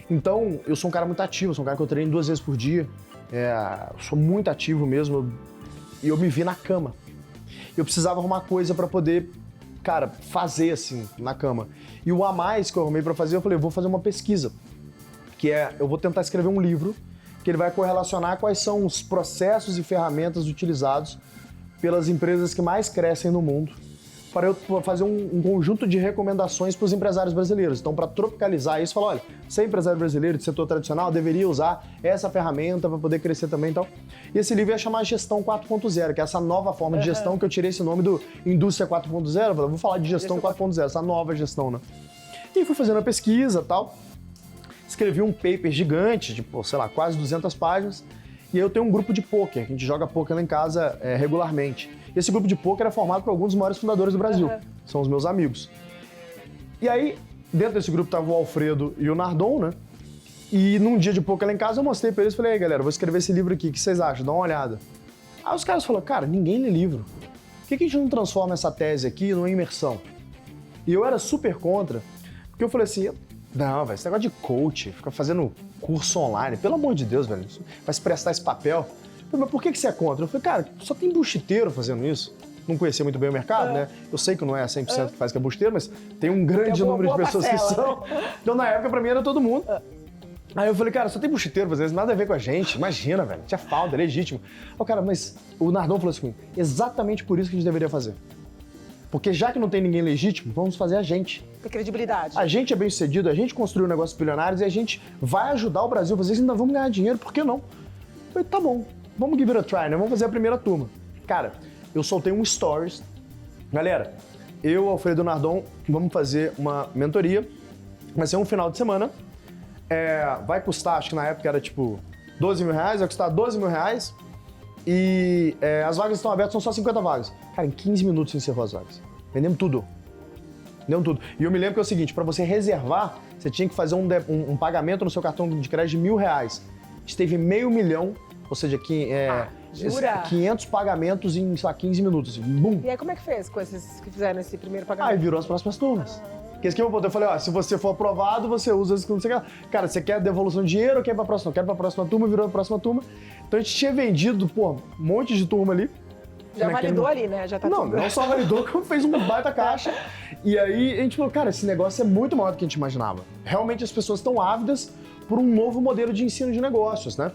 Então, eu sou um cara muito ativo, sou um cara que eu treino 2 vezes por dia, eu sou muito ativo mesmo, e eu me vi na cama. Eu precisava arrumar coisa pra poder, cara, fazer assim, na cama. E o a mais que eu arrumei pra fazer, eu falei, eu vou fazer uma pesquisa. Eu vou tentar escrever um livro que ele vai correlacionar quais são os processos e ferramentas utilizados pelas empresas que mais crescem no mundo, para eu fazer um conjunto de recomendações para os empresários brasileiros. Então, para tropicalizar isso, falar, olha, você é empresário brasileiro de setor tradicional, deveria usar essa ferramenta para poder crescer também e tal. E esse livro ia chamar Gestão 4.0, que é essa nova forma de gestão que eu tirei esse nome do Indústria 4.0, vou falar de Gestão 4.0, essa nova gestão, né? E fui fazendo a pesquisa e tal, escrevi um paper gigante, de, sei lá, quase 200 páginas, e aí eu tenho um grupo de pôquer, a gente joga pôquer lá em casa regularmente. E esse grupo de pôquer é formado por alguns dos maiores fundadores do Brasil, são os meus amigos. E aí, dentro desse grupo tava o Alfredo e o Nardon, né? E num dia de pôquer lá em casa eu mostrei pra eles e falei, aí galera, vou escrever esse livro aqui, o que vocês acham? Dá uma olhada. Aí os caras falaram, cara, ninguém lê livro. Por que a gente não transforma essa tese aqui numa imersão? E eu era super contra, porque eu falei assim, não, velho, esse negócio de coach, ficar fazendo curso online, pelo amor de Deus, velho, vai se prestar esse papel. Mas por que você é contra? Eu falei, cara, só tem buchiteiro fazendo isso. Não conhecia muito bem o mercado, né? Eu sei que não é 100% que faz que é buchiteiro, mas tem um grande número de pessoas que são. Então, na época, pra mim, era todo mundo. Aí eu falei, cara, só tem buchiteiro fazendo isso, nada a ver com a gente. Imagina, velho, tinha falta, é legítimo. Aí o cara, mas o Nardon falou assim, exatamente por isso que a gente deveria fazer. Porque já que não tem ninguém legítimo, vamos fazer a gente.
Tem credibilidade.
A gente é bem sucedido, a gente construiu negócios bilionários e a gente vai ajudar o Brasil a fazer isso, ainda vamos ganhar dinheiro, por que não? Eu falei, tá bom. Vamos give it a try, né? Vamos fazer a primeira turma. Cara, eu soltei um stories. Galera, eu, Alfredo e Nardon, vamos fazer uma mentoria. Vai ser um final de semana. Vai custar, acho que na época era tipo 12 mil reais, vai custar 12 mil reais. E as vagas estão abertas, são só 50 vagas. Cara, em 15 minutos você encerrou as vagas. Vendemos tudo. Vendemos tudo. E eu me lembro que é o seguinte, para você reservar, você tinha que fazer um pagamento no seu cartão de crédito de R$1.000. A gente teve $500 mil. Ou seja,
jura?
500 pagamentos em, sei lá, 15 minutos. Assim, bum!
E aí, como é que fez com esses que fizeram esse primeiro pagamento?
Aí virou as próximas turmas. Que esse que eu falei, ó, se você for aprovado, você usa isso que você quer. Cara, você quer devolução de dinheiro ou quer ir pra próxima? Quero pra próxima turma, virou a próxima turma. Então a gente tinha vendido, um monte de turma ali.
Já validou ali, né? Já tá tudo.
Não só validou, como fez uma baita caixa. E aí a gente falou, cara, esse negócio é muito maior do que a gente imaginava. Realmente as pessoas estão ávidas por um novo modelo de ensino de negócios, né?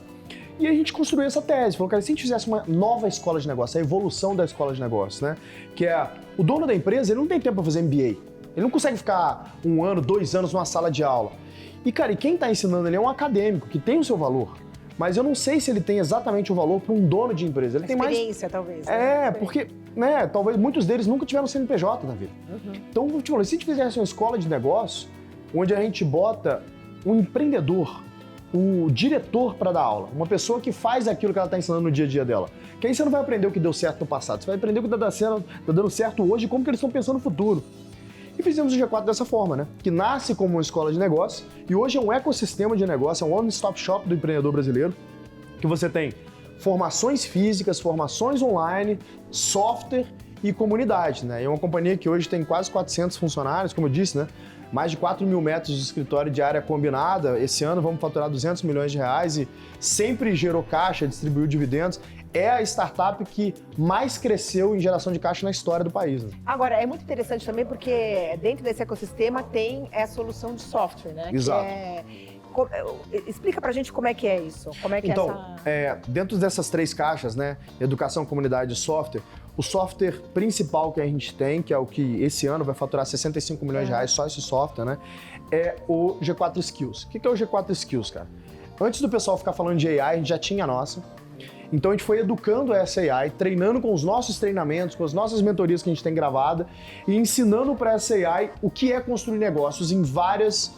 E a gente construiu essa tese, falou, cara, se a gente fizesse uma nova escola de negócios, a evolução da escola de negócios, né? Que é, o dono da empresa, ele não tem tempo para fazer MBA. Ele não consegue ficar 1 ano, 2 anos numa sala de aula. E, cara, quem está ensinando ele é um acadêmico, que tem o seu valor. Mas eu não sei se ele tem exatamente o valor para um dono de empresa. Ele tem mais
experiência, talvez. Né?
Porque, né, talvez muitos deles nunca tiveram CNPJ na vida. Então, eu te falei, se a gente fizesse uma escola de negócio, onde a gente bota um empreendedor, o diretor para dar aula, uma pessoa que faz aquilo que ela está ensinando no dia a dia dela. Que aí você não vai aprender o que deu certo no passado, você vai aprender o que está dando certo hoje e como que eles estão pensando no futuro. E fizemos o G4 dessa forma, né? Que nasce como uma escola de negócio e hoje é um ecossistema de negócio, é um one-stop shop do empreendedor brasileiro, que você tem formações físicas, formações online, software e comunidade, né? É uma companhia que hoje tem quase 400 funcionários, como eu disse, né? Mais de 4 mil metros de escritório de área combinada. Esse ano vamos faturar 200 milhões de reais e sempre gerou caixa, distribuiu dividendos. É a startup que mais cresceu em geração de caixa na história do país. Né?
Agora, é muito interessante também porque dentro desse ecossistema tem a solução de software, né?
Exato.
Explica pra gente como é que é isso. Como é que
então, dentro dessas 3 caixas, né? Educação, comunidade e software, o software principal que a gente tem, que é o que esse ano vai faturar 65 milhões de reais, só esse software, né? É o G4 Skills. O que é o G4 Skills, cara? Antes do pessoal ficar falando de AI, a gente já tinha a nossa. Então a gente foi educando essa AI, treinando com os nossos treinamentos, com as nossas mentorias que a gente tem gravada e ensinando para essa AI o que é construir negócios em várias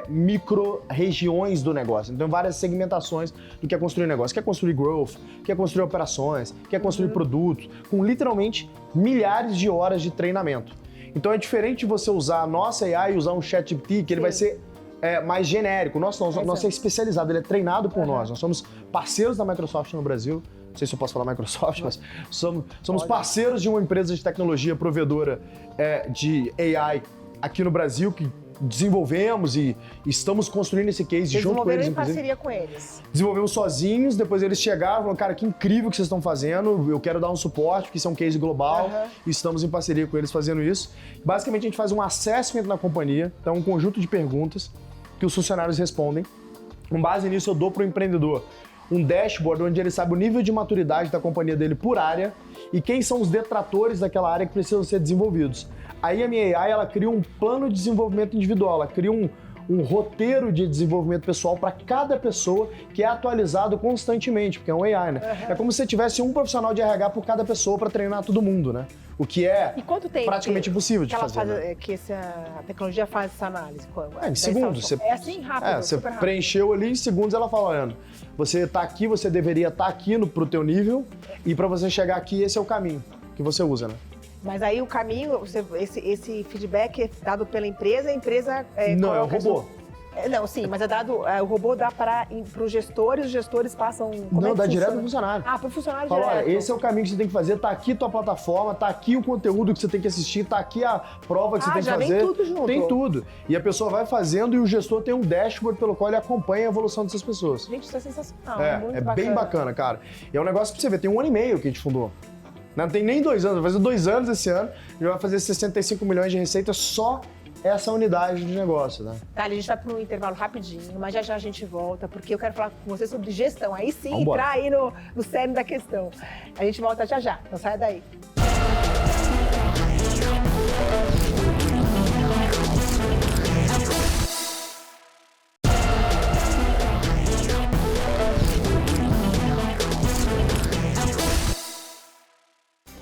micro-regiões do negócio. Então várias segmentações do que é construir negócio. Que é construir growth, que é construir operações, que é construir produtos, com literalmente milhares de horas de treinamento. Então é diferente de você usar a nossa AI e usar um ChatGPT, que ele vai ser mais genérico. O nosso é especializado, ele é treinado por nós. Nós somos parceiros da Microsoft no Brasil. Não sei se eu posso falar Microsoft, mas somos parceiros de uma empresa de tecnologia provedora de AI aqui no Brasil, que desenvolvemos e estamos construindo esse case junto com eles.
Desenvolveram em parceria com eles.
Desenvolvemos sozinhos, depois eles chegaram e falaram, cara, que incrível que vocês estão fazendo, eu quero dar um suporte, porque isso é um case global, e estamos em parceria com eles fazendo isso. Basicamente, a gente faz um assessment na companhia, então um conjunto de perguntas que os funcionários respondem. Com base nisso, eu dou para o empreendedor um dashboard onde ele sabe o nível de maturidade da companhia dele por área e quem são os detratores daquela área que precisam ser desenvolvidos. Aí a minha AI, ela cria um plano de desenvolvimento individual, ela cria um roteiro de desenvolvimento pessoal para cada pessoa que é atualizado constantemente, porque é um AI, né? É como se você tivesse um profissional de RH por cada pessoa para treinar todo mundo, né? O que é praticamente impossível de fazer. Né?
Que a tecnologia faz essa análise?
Em segundos.
É assim, rápido,
você
super rápido.
Preencheu ali, em segundos ela fala, olha, você está aqui, você deveria estar aqui pro teu nível e para você chegar aqui, esse é o caminho que você usa, né?
Mas aí o caminho, esse feedback é dado pela empresa, a empresa...
Não, é o robô.
Não, sim, mas é dado, o robô dá para os gestores, os gestores passam...
Não, dá direto pro funcionário.
Pro funcionário
fala,
direto.
Olha, esse é o caminho que você tem que fazer, tá aqui tua plataforma, tá aqui o conteúdo que você tem que assistir, tá aqui a prova que você tem que fazer.
Vem tudo junto.
Tem tudo. E a pessoa vai fazendo e o gestor tem um dashboard pelo qual ele acompanha a evolução dessas pessoas.
Gente, isso é sensacional,
muito bacana. Bem bacana, cara. E é um negócio pra você ver, tem 1 ano e meio que a gente fundou. Não tem nem 2 anos, vai fazer 2 anos esse ano, já vai fazer 65 milhões de receita só essa unidade de negócio, né?
Tá, a gente vai para um intervalo rapidinho, mas já a gente volta, porque eu quero falar com você sobre gestão. Aí sim,
Vambora.
entrar aí no cerne da questão. A gente volta já, não saia daí.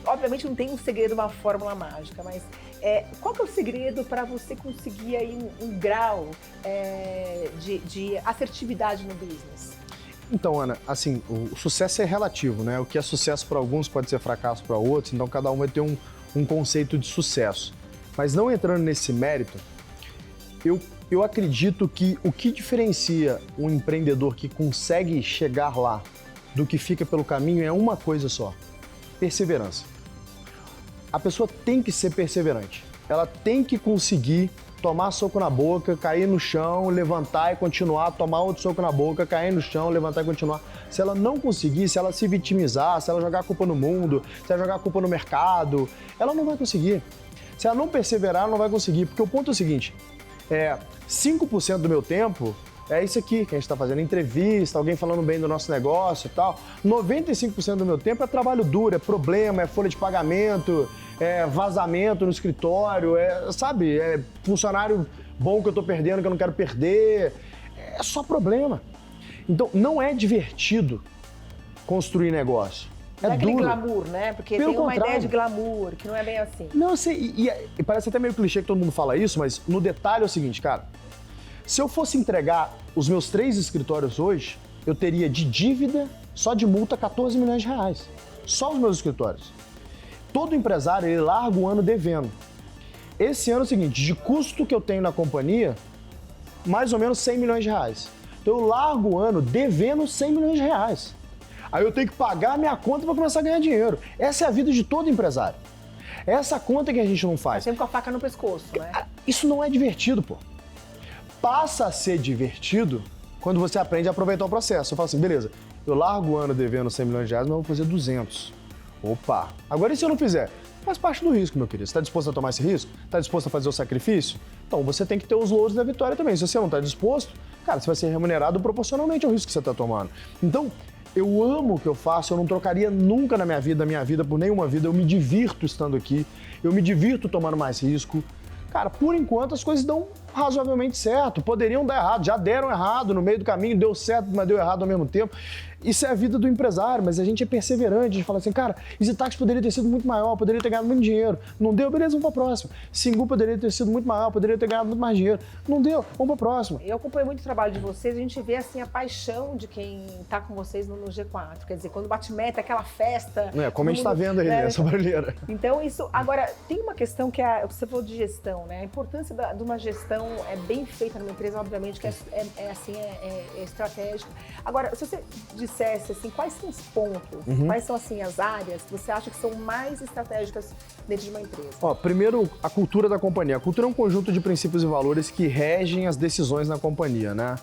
Obviamente não tem um segredo, uma fórmula mágica, mas qual que é o segredo para você conseguir aí um grau de assertividade no business?
Então, Ana, assim, o sucesso é relativo, né? O que é sucesso para alguns pode ser fracasso para outros, então cada um vai ter um conceito de sucesso. Mas não entrando nesse mérito, eu acredito que o que diferencia um empreendedor que consegue chegar lá do que fica pelo caminho é uma coisa só: perseverança. A pessoa tem que ser perseverante. Ela tem que conseguir tomar soco na boca, cair no chão, levantar e continuar, tomar outro soco na boca, cair no chão, levantar e continuar. Se ela não conseguir, se ela se vitimizar, se ela jogar a culpa no mundo, se ela jogar a culpa no mercado, ela não vai conseguir. Se ela não perseverar, ela não vai conseguir. Porque o ponto é o seguinte, 5% do meu tempo é isso aqui que a gente está fazendo, entrevista, alguém falando bem do nosso negócio e tal. 95% do meu tempo é trabalho duro, é problema, é folha de pagamento, é vazamento no escritório, é funcionário bom que eu tô perdendo, que eu não quero perder. É só problema. Então, não é divertido construir negócio.
Não é aquele
duro.
glamour, né? Porque
Pelo
tem uma
contrário.
ideia de glamour, que não é bem assim.
Não, eu sei, e parece até meio clichê que todo mundo fala isso, mas no detalhe é o seguinte, cara. Se eu fosse entregar os meus 3 escritórios hoje, eu teria de dívida, só de multa, 14 milhões de reais. Só os meus escritórios. Todo empresário, ele larga o ano devendo. Esse ano é o seguinte, de custo que eu tenho na companhia, mais ou menos 100 milhões de reais. Então eu largo o ano devendo 100 milhões de reais. Aí eu tenho que pagar a minha conta para começar a ganhar dinheiro. Essa é a vida de todo empresário. Essa conta que a gente não faz.
Sempre com a faca no pescoço, né?
Isso não é divertido, pô. Passa a ser divertido quando você aprende a aproveitar o processo. Eu falo assim, beleza, eu largo o ano devendo 100 milhões de reais, mas eu vou fazer 200. Opa! Agora e se eu não fizer? Faz parte do risco, meu querido. Você está disposto a tomar esse risco? Está disposto a fazer o sacrifício? Então você tem que ter os louros da vitória também. Se você não está disposto, cara, você vai ser remunerado proporcionalmente ao risco que você está tomando. Então, eu amo o que eu faço, eu não trocaria nunca na minha vida por nenhuma vida. Eu me divirto estando aqui, eu me divirto tomando mais risco. Cara, por enquanto as coisas dão razoavelmente certo. Poderiam dar errado, já deram errado no meio do caminho, deu certo, mas deu errado ao mesmo tempo. Isso é a vida do empresário, mas a gente é perseverante, a gente fala assim, cara, EasyTax poderia ter sido muito maior, poderia ter ganhado muito dinheiro. Não deu, beleza, vamos pra próxima. Singu poderia ter sido muito maior, poderia ter ganhado muito mais dinheiro. Não deu, vamos pra próxima.
Eu acompanho muito o trabalho de vocês, a gente vê assim a paixão de quem tá com vocês no G4. Quer dizer, quando bate meta, aquela festa.
Como a gente tá vendo aí, essa barulheira.
Então isso, agora, tem uma questão que você falou de gestão, né? A importância de uma gestão bem feita numa empresa, obviamente, que é estratégica. Agora, se você dissesse assim, quais são os pontos, quais são assim as áreas que você acha que são mais estratégicas dentro de uma empresa?
Primeiro, a cultura da companhia. A cultura é um conjunto de princípios e valores que regem as decisões na companhia, né?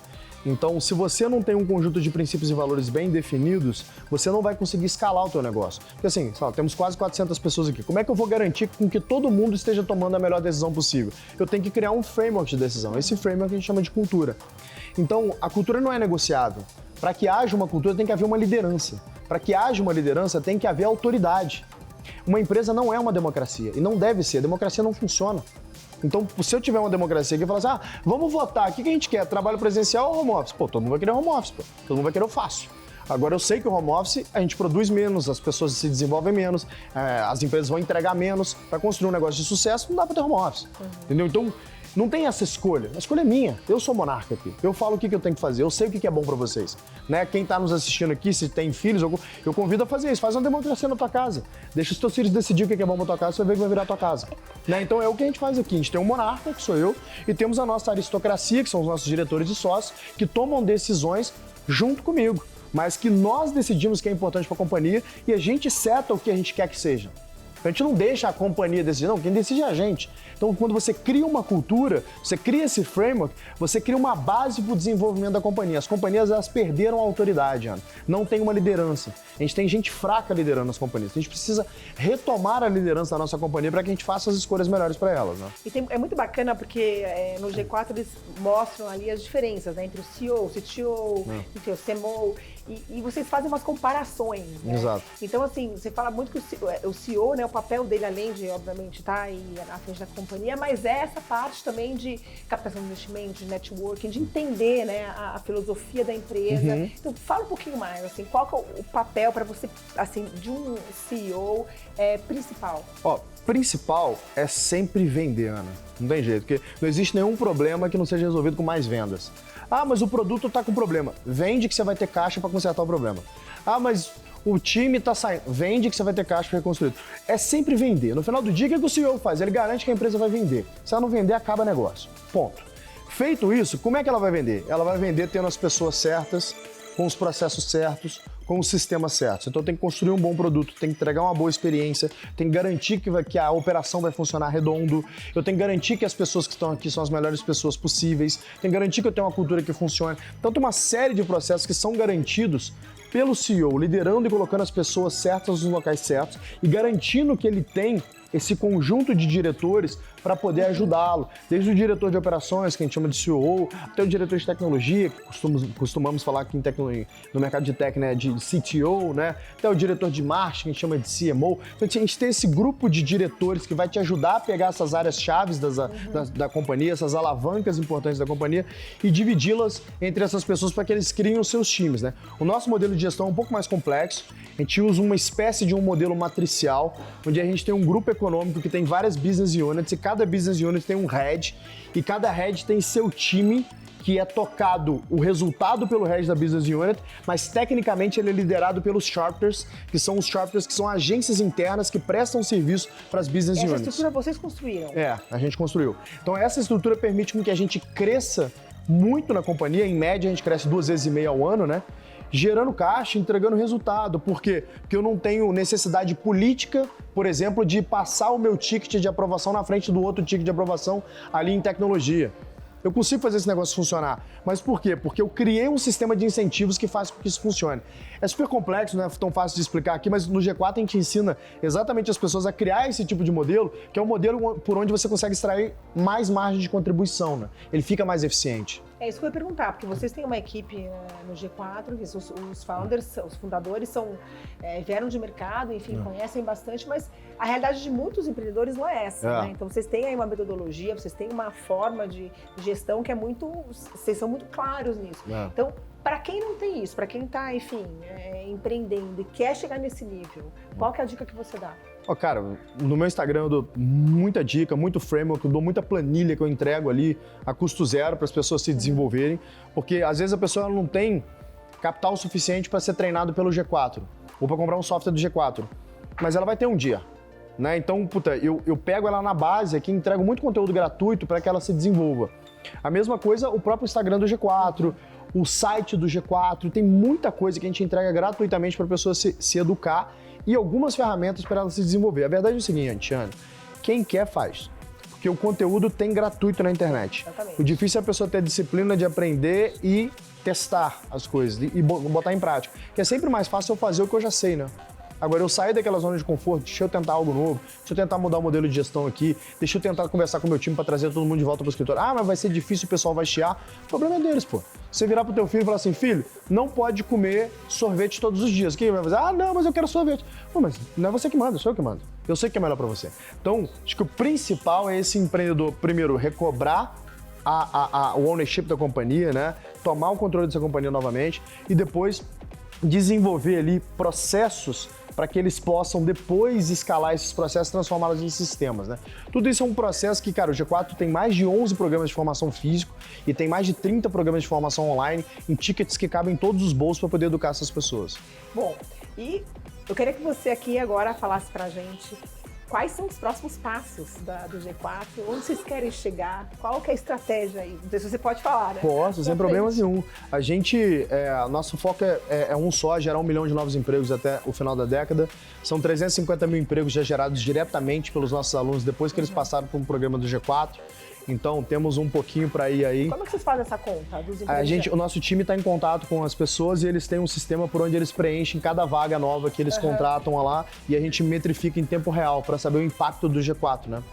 Então, se você não tem um conjunto de princípios e valores bem definidos, você não vai conseguir escalar o teu negócio. Porque assim, temos quase 400 pessoas aqui. Como é que eu vou garantir com que todo mundo esteja tomando a melhor decisão possível? Eu tenho que criar um framework de decisão. Esse framework a gente chama de cultura. Então, a cultura não é negociável. Para que haja uma cultura, tem que haver uma liderança. Para que haja uma liderança, tem que haver autoridade. Uma empresa não é uma democracia, e não deve ser. A democracia não funciona. Então, se eu tiver uma democracia que fala assim, vamos votar, o que a gente quer? Trabalho presencial ou home office? Pô, todo mundo vai querer home office, pô. Todo mundo vai querer o fácil. Agora, eu sei que o home office, a gente produz menos, as pessoas se desenvolvem menos, as empresas vão entregar menos. Para construir um negócio de sucesso, não dá para ter home office. Entendeu? Então, não tem essa escolha. A escolha é minha. Eu sou monarca aqui. Eu falo o que eu tenho que fazer. Eu sei o que é bom para vocês. Né? Quem está nos assistindo aqui, se tem filhos, eu convido a fazer isso. Faz uma democracia na tua casa. Deixa os teus filhos decidir o que é bom para tua casa, você vai ver que vai virar a tua casa. Né? Então é o que a gente faz aqui. A gente tem um monarca, que sou eu, e temos a nossa aristocracia, que são os nossos diretores e sócios, que tomam decisões junto comigo. Mas que nós decidimos o que é importante para a companhia e a gente seta o que a gente quer que seja. A gente não deixa a companhia decidir, não, quem decide é a gente. Então, quando você cria uma cultura, você cria esse framework, você cria uma base para o desenvolvimento da companhia. As companhias, elas perderam a autoridade, Ana. Não tem uma liderança. A gente tem gente fraca liderando as companhias. A gente precisa retomar a liderança da nossa companhia para que a gente faça as escolhas melhores para elas. Né?
E é muito bacana porque no G4 eles mostram ali as diferenças, né, entre o CEO, o CTO, entre o CMO. E vocês fazem umas comparações, né?
Exato.
Então, assim, você fala muito que o CEO, né, o papel dele, além de, obviamente, estar aí na frente da companhia, mas é essa parte também de captação de investimento, de networking, de entender, né, a filosofia da empresa. Então, fala um pouquinho mais, assim, qual que é o papel para você, assim, de um CEO principal?
Principal é sempre vender, Ana. Não tem jeito, porque não existe nenhum problema que não seja resolvido com mais vendas. Mas o produto está com problema. Vende que você vai ter caixa para consertar o problema. Mas o time está saindo. Vende que você vai ter caixa para reconstruir. É sempre vender. No final do dia, o que o CEO faz? Ele garante que a empresa vai vender. Se ela não vender, acaba o negócio. Ponto. Feito isso, como é que ela vai vender? Ela vai vender tendo as pessoas certas, com os processos certos, com os sistemas certos. Então tem que construir um bom produto, tem que entregar uma boa experiência, tem que garantir que a operação vai funcionar redondo, eu tenho que garantir que as pessoas que estão aqui são as melhores pessoas possíveis, tem que garantir que eu tenho uma cultura que funcione. Então tem uma série de processos que são garantidos pelo CEO, liderando e colocando as pessoas certas nos locais certos e garantindo que ele tem esse conjunto de diretores para poder ajudá-lo. Desde o diretor de operações, que a gente chama de COO, até o diretor de tecnologia, que costumamos falar aqui no mercado de tech, né, de CTO, né, até o diretor de marketing, que a gente chama de CMO. Então a gente tem esse grupo de diretores que vai te ajudar a pegar essas áreas chaves da companhia, essas alavancas importantes da companhia e dividi-las entre essas pessoas para que eles criem os seus times. Né? O nosso modelo de gestão é um pouco mais complexo. A gente usa uma espécie de um modelo matricial, onde a gente tem um grupo econômico que tem várias business units e cada business unit tem um head e cada head tem seu time que é tocado o resultado pelo head da business unit, mas tecnicamente ele é liderado pelos sharpers, que são os sharpers que são agências internas que prestam serviço para as business units.
Essa estrutura vocês construíram?
A gente construiu. Então essa estrutura permite com que a gente cresça muito na companhia, em média a gente cresce 2,5 vezes ao ano, né? Gerando caixa, entregando resultado. Por quê? Porque eu não tenho necessidade política, por exemplo, de passar o meu ticket de aprovação na frente do outro ticket de aprovação ali em tecnologia. Eu consigo fazer esse negócio funcionar. Mas por quê? Porque eu criei um sistema de incentivos que faz com que isso funcione. É super complexo, não é tão fácil de explicar aqui, mas no G4 a gente ensina exatamente as pessoas a criar esse tipo de modelo, que é um modelo por onde você consegue extrair mais margem de contribuição, né? Ele fica mais eficiente.
É isso que eu ia perguntar, porque vocês têm uma equipe no G4, que os founders, os fundadores vieram de mercado, enfim, conhecem bastante, mas a realidade de muitos empreendedores não é essa, né? Então vocês têm aí uma metodologia, vocês têm uma forma de gestão que é vocês são muito claros nisso. Então, para quem não tem isso, para quem está, enfim, empreendendo e quer chegar nesse nível, qual que é a dica que você dá?
Cara, no meu Instagram eu dou muita dica, muito framework, eu dou muita planilha que eu entrego ali a custo zero para as pessoas se desenvolverem, porque às vezes a pessoa não tem capital suficiente para ser treinado pelo G4 ou para comprar um software do G4, mas ela vai ter um dia, né? Então, eu pego ela na base aqui, entrego muito conteúdo gratuito para que ela se desenvolva. A mesma coisa o próprio Instagram do G4, o site do G4, tem muita coisa que a gente entrega gratuitamente para a pessoa se educar e algumas ferramentas para ela se desenvolver. A verdade é o seguinte, Ana, quem quer faz, porque o conteúdo tem gratuito na internet.
Exatamente.
O difícil é a pessoa ter a disciplina de aprender e testar as coisas e botar em prática. Que é sempre mais fácil eu fazer o que eu já sei, né? Agora, eu saio daquela zona de conforto, deixa eu tentar algo novo, deixa eu tentar mudar o modelo de gestão aqui, deixa eu tentar conversar com o meu time para trazer todo mundo de volta pro escritório. Ah, mas vai ser difícil, o pessoal vai chiar. O problema é deles, pô. Você virar pro teu filho e falar assim, filho, não pode comer sorvete todos os dias. O que ele vai fazer? Ah, não, mas eu quero sorvete. Pô, mas não é você que manda, sou eu que mando. Eu sei que é melhor para você. Então, acho que o principal é esse empreendedor, primeiro, recobrar o ownership da companhia, né? Tomar o controle dessa companhia novamente e depois desenvolver ali processos para que eles possam depois escalar esses processos e transformá-los em sistemas, né? Tudo isso é um processo que, cara, o G4 tem mais de 11 programas de formação físico e tem mais de 30 programas de formação online em tickets que cabem em todos os bolsos para poder educar essas pessoas.
Bom, e eu queria que você aqui agora falasse pra gente quais são os próximos passos do G4, onde vocês querem chegar, qual que é a estratégia aí? Não sei se você pode falar, né?
Posso, sem problema nenhum. A gente, nosso foco é um só, gerar 1 milhão de novos empregos até o final da década. São 350 mil empregos já gerados diretamente pelos nossos alunos depois que eles passaram por um programa do G4. Então, temos um pouquinho para ir aí.
Como é que vocês fazem essa conta dos empregos?
O nosso time está em contato com as pessoas e eles têm um sistema por onde eles preenchem cada vaga nova que eles contratam lá e a gente metrifica em tempo real para saber o impacto do G4, né?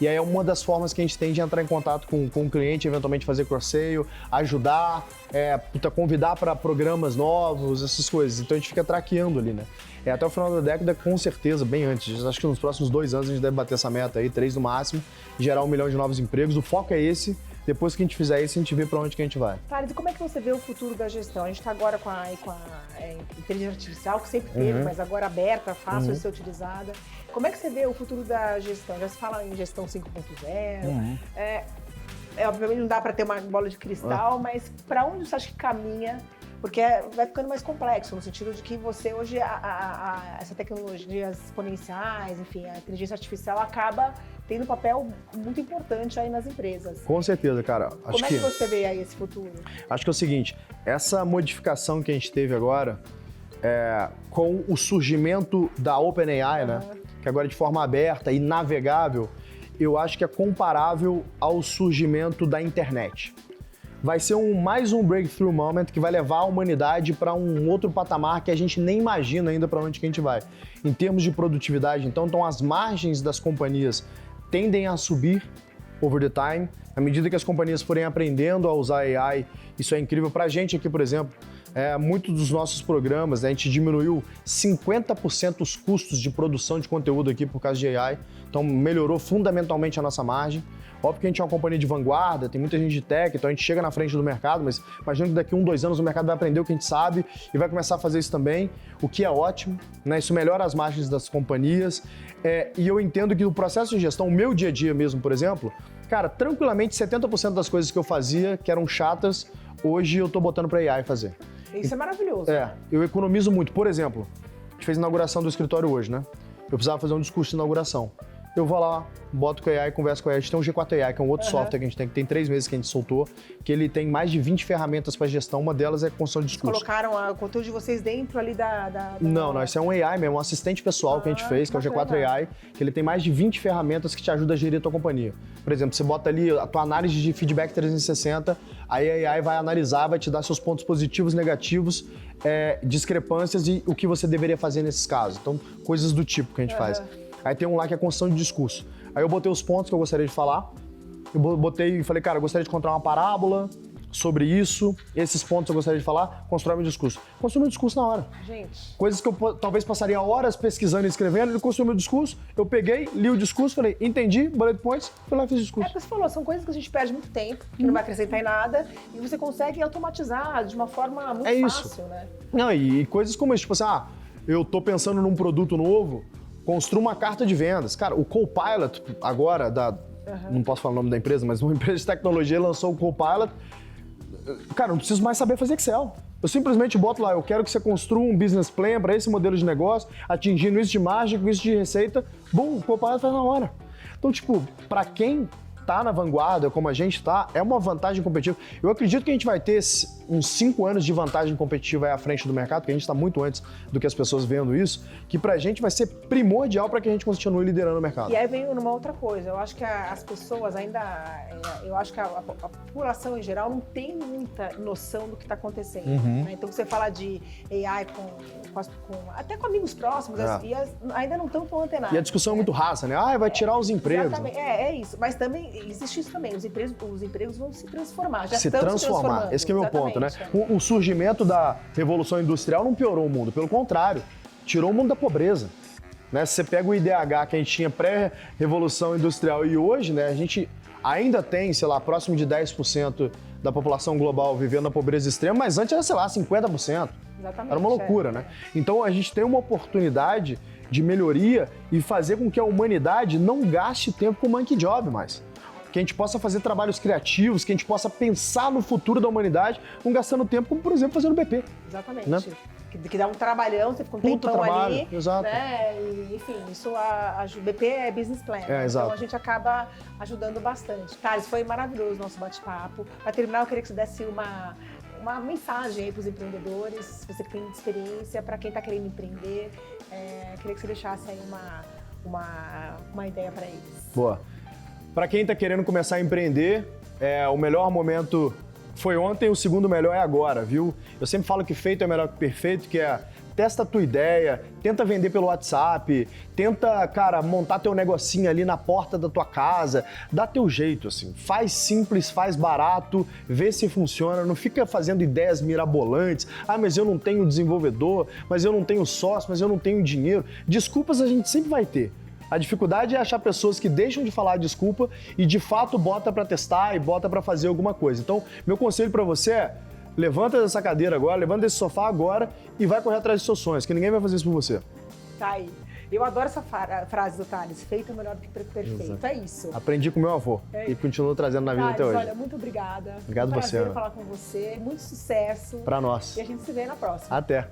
E aí é uma das formas que a gente tem de entrar em contato com o cliente, eventualmente fazer cross-sale, ajudar, convidar para programas novos, essas coisas. Então a gente fica traqueando ali, né? Até o final da década, com certeza, bem antes. Acho que nos próximos 2 anos a gente deve bater essa meta aí, 3 no máximo, gerar 1 milhão de novos empregos. O foco é esse. Depois que a gente fizer isso, a gente vê para onde que a gente vai.
Thales, e como é que você vê o futuro da gestão? A gente está agora com a inteligência artificial, que sempre teve, mas agora aberta, fácil de ser utilizada. Como é que você vê o futuro da gestão? Já se fala em gestão 5.0. Obviamente não dá para ter uma bola de cristal, mas para onde você acha que caminha? Porque vai ficando mais complexo, no sentido de que você hoje, essa tecnologias exponenciais, enfim, a inteligência artificial acaba tendo um papel muito importante aí nas empresas.
Com certeza, cara.
Como é que você vê aí esse futuro?
Acho que é o seguinte, essa modificação que a gente teve agora, com o surgimento da OpenAI, né, que agora é de forma aberta e navegável, eu acho que é comparável ao surgimento da internet. Vai ser mais um breakthrough moment que vai levar a humanidade para um outro patamar que a gente nem imagina ainda para onde que a gente vai. Em termos de produtividade, então as margens das companhias tendem a subir over the time. À medida que as companhias forem aprendendo a usar AI, isso é incrível. Para a gente aqui, por exemplo, muitos dos nossos programas, né, a gente diminuiu 50% os custos de produção de conteúdo aqui por causa de AI. Então melhorou fundamentalmente a nossa margem. Óbvio que a gente é uma companhia de vanguarda, tem muita gente de tech, então a gente chega na frente do mercado, mas imagino que daqui 1, 2 anos o mercado vai aprender o que a gente sabe e vai começar a fazer isso também, o que é ótimo, né? Isso melhora as margens das companhias. E eu entendo que o processo de gestão, o meu dia a dia mesmo, por exemplo, cara, tranquilamente 70% das coisas que eu fazia, que eram chatas, hoje eu tô botando para AI fazer.
Isso é maravilhoso.
Eu economizo muito. Por exemplo, a gente fez a inauguração do escritório hoje, né? Eu precisava fazer um discurso de inauguração. Eu vou lá, boto com a AI, converso com a AI. A gente tem um G4 AI, que é um outro software que a gente tem, que tem 3 meses que a gente soltou, que ele tem mais de 20 ferramentas para gestão. Uma delas é construção de discurso.
Vocês colocaram o conteúdo de vocês dentro ali da...
Não, isso é um AI mesmo, um assistente pessoal que a gente fez, que é o G4 AI, que ele tem mais de 20 ferramentas que te ajudam a gerir a tua companhia. Por exemplo, você bota ali a tua análise de feedback 360, aí a AI vai analisar, vai te dar seus pontos positivos, negativos, discrepâncias e o que você deveria fazer nesses casos. Então, coisas do tipo que a gente faz. Aí tem um lá que é construção de discurso. Aí eu botei os pontos que eu gostaria de falar. Eu botei e falei, cara, eu gostaria de contar uma parábola sobre isso. Esses pontos eu gostaria de falar. Constrói meu discurso. Construiu meu discurso na hora.
Gente.
Coisas que eu talvez passaria horas pesquisando e escrevendo. Ele construiu meu discurso. Eu peguei, li o discurso, falei, entendi, bullet points, fui lá e fiz o discurso.
Você falou, são coisas que a gente perde muito tempo, que não vai acrescentar em nada. E você consegue automatizar de uma forma muito fácil, né?
Não, e coisas como isso, tipo assim, eu tô pensando num produto novo, construa uma carta de vendas. Cara, o Copilot agora, não posso falar o nome da empresa, mas uma empresa de tecnologia lançou o Copilot. Cara, não preciso mais saber fazer Excel. Eu simplesmente boto lá, eu quero que você construa um business plan para esse modelo de negócio, atingindo isso de margem, com isso de receita. Bum, o Copilot faz na hora. Então, tipo, para quem tá na vanguarda, como a gente tá, é uma vantagem competitiva. Eu acredito que a gente vai ter uns 5 anos de vantagem competitiva aí à frente do mercado, que a gente está muito antes do que as pessoas vendo isso, que pra gente vai ser primordial para que a gente continue liderando o mercado.
E aí vem numa outra coisa, eu acho que as pessoas ainda, eu acho que a população em geral não tem muita noção do que está acontecendo. Né? Então você fala de AI até com amigos próximos, e ainda não estão tão antenados.
E a discussão é muito rasa, né? Vai tirar os empregos.
Exatamente, é isso. Mas também existe isso também, os empregos vão se transformar, já
se
estão
transformar.
se transformando.
Esse é o meu ponto, né? O surgimento da Revolução Industrial não piorou o mundo, pelo contrário, tirou o mundo da pobreza. Né? Se você pega o IDH que a gente tinha pré-Revolução Industrial e hoje, né, a gente ainda tem, sei lá, próximo de 10% da população global vivendo na pobreza extrema, mas antes era, sei lá, 50%.
Exatamente.
Era uma loucura, né? Então a gente tem uma oportunidade de melhoria e fazer com que a humanidade não gaste tempo com monkey job mais. Que a gente possa fazer trabalhos criativos, que a gente possa pensar no futuro da humanidade, não gastando tempo, como por exemplo fazendo BP.
Exatamente.
Né?
Que dá um trabalhão, você fica um tempão
trabalho,
ali,
exato.
Né? E, enfim, isso a BP é business plan, né?
exato.
Então a gente acaba ajudando bastante. Thales, foi maravilhoso o nosso bate-papo. Para terminar, eu queria que você desse uma mensagem aí para os empreendedores, você que tem experiência, para quem está querendo empreender, queria que você deixasse aí uma ideia para eles.
Boa. Para quem está querendo começar a empreender, o melhor momento foi ontem, o segundo melhor é agora, viu? Eu sempre falo que feito é melhor que perfeito, que testa a tua ideia, tenta vender pelo WhatsApp, tenta, cara, montar teu negocinho ali na porta da tua casa, dá teu jeito, assim. Faz simples, faz barato, vê se funciona, não fica fazendo ideias mirabolantes. Mas eu não tenho desenvolvedor, mas eu não tenho sócio, mas eu não tenho dinheiro. Desculpas a gente sempre vai ter. A dificuldade é achar pessoas que deixam de falar desculpa e de fato bota para testar e bota para fazer alguma coisa. Então, meu conselho para você é: levanta dessa cadeira agora, levanta desse sofá agora e vai correr atrás dos seus sonhos, que ninguém vai fazer isso por você.
Tá aí. Eu adoro essa frase do Thales, feito é melhor do que perfeito. Exato. É isso.
Aprendi com meu avô e continuo trazendo na vida
Thales,
até hoje.
olha, muito obrigada.
Obrigado você.
Prazer falar com você, muito sucesso.
Para nós.
E a gente se vê na próxima.
Até.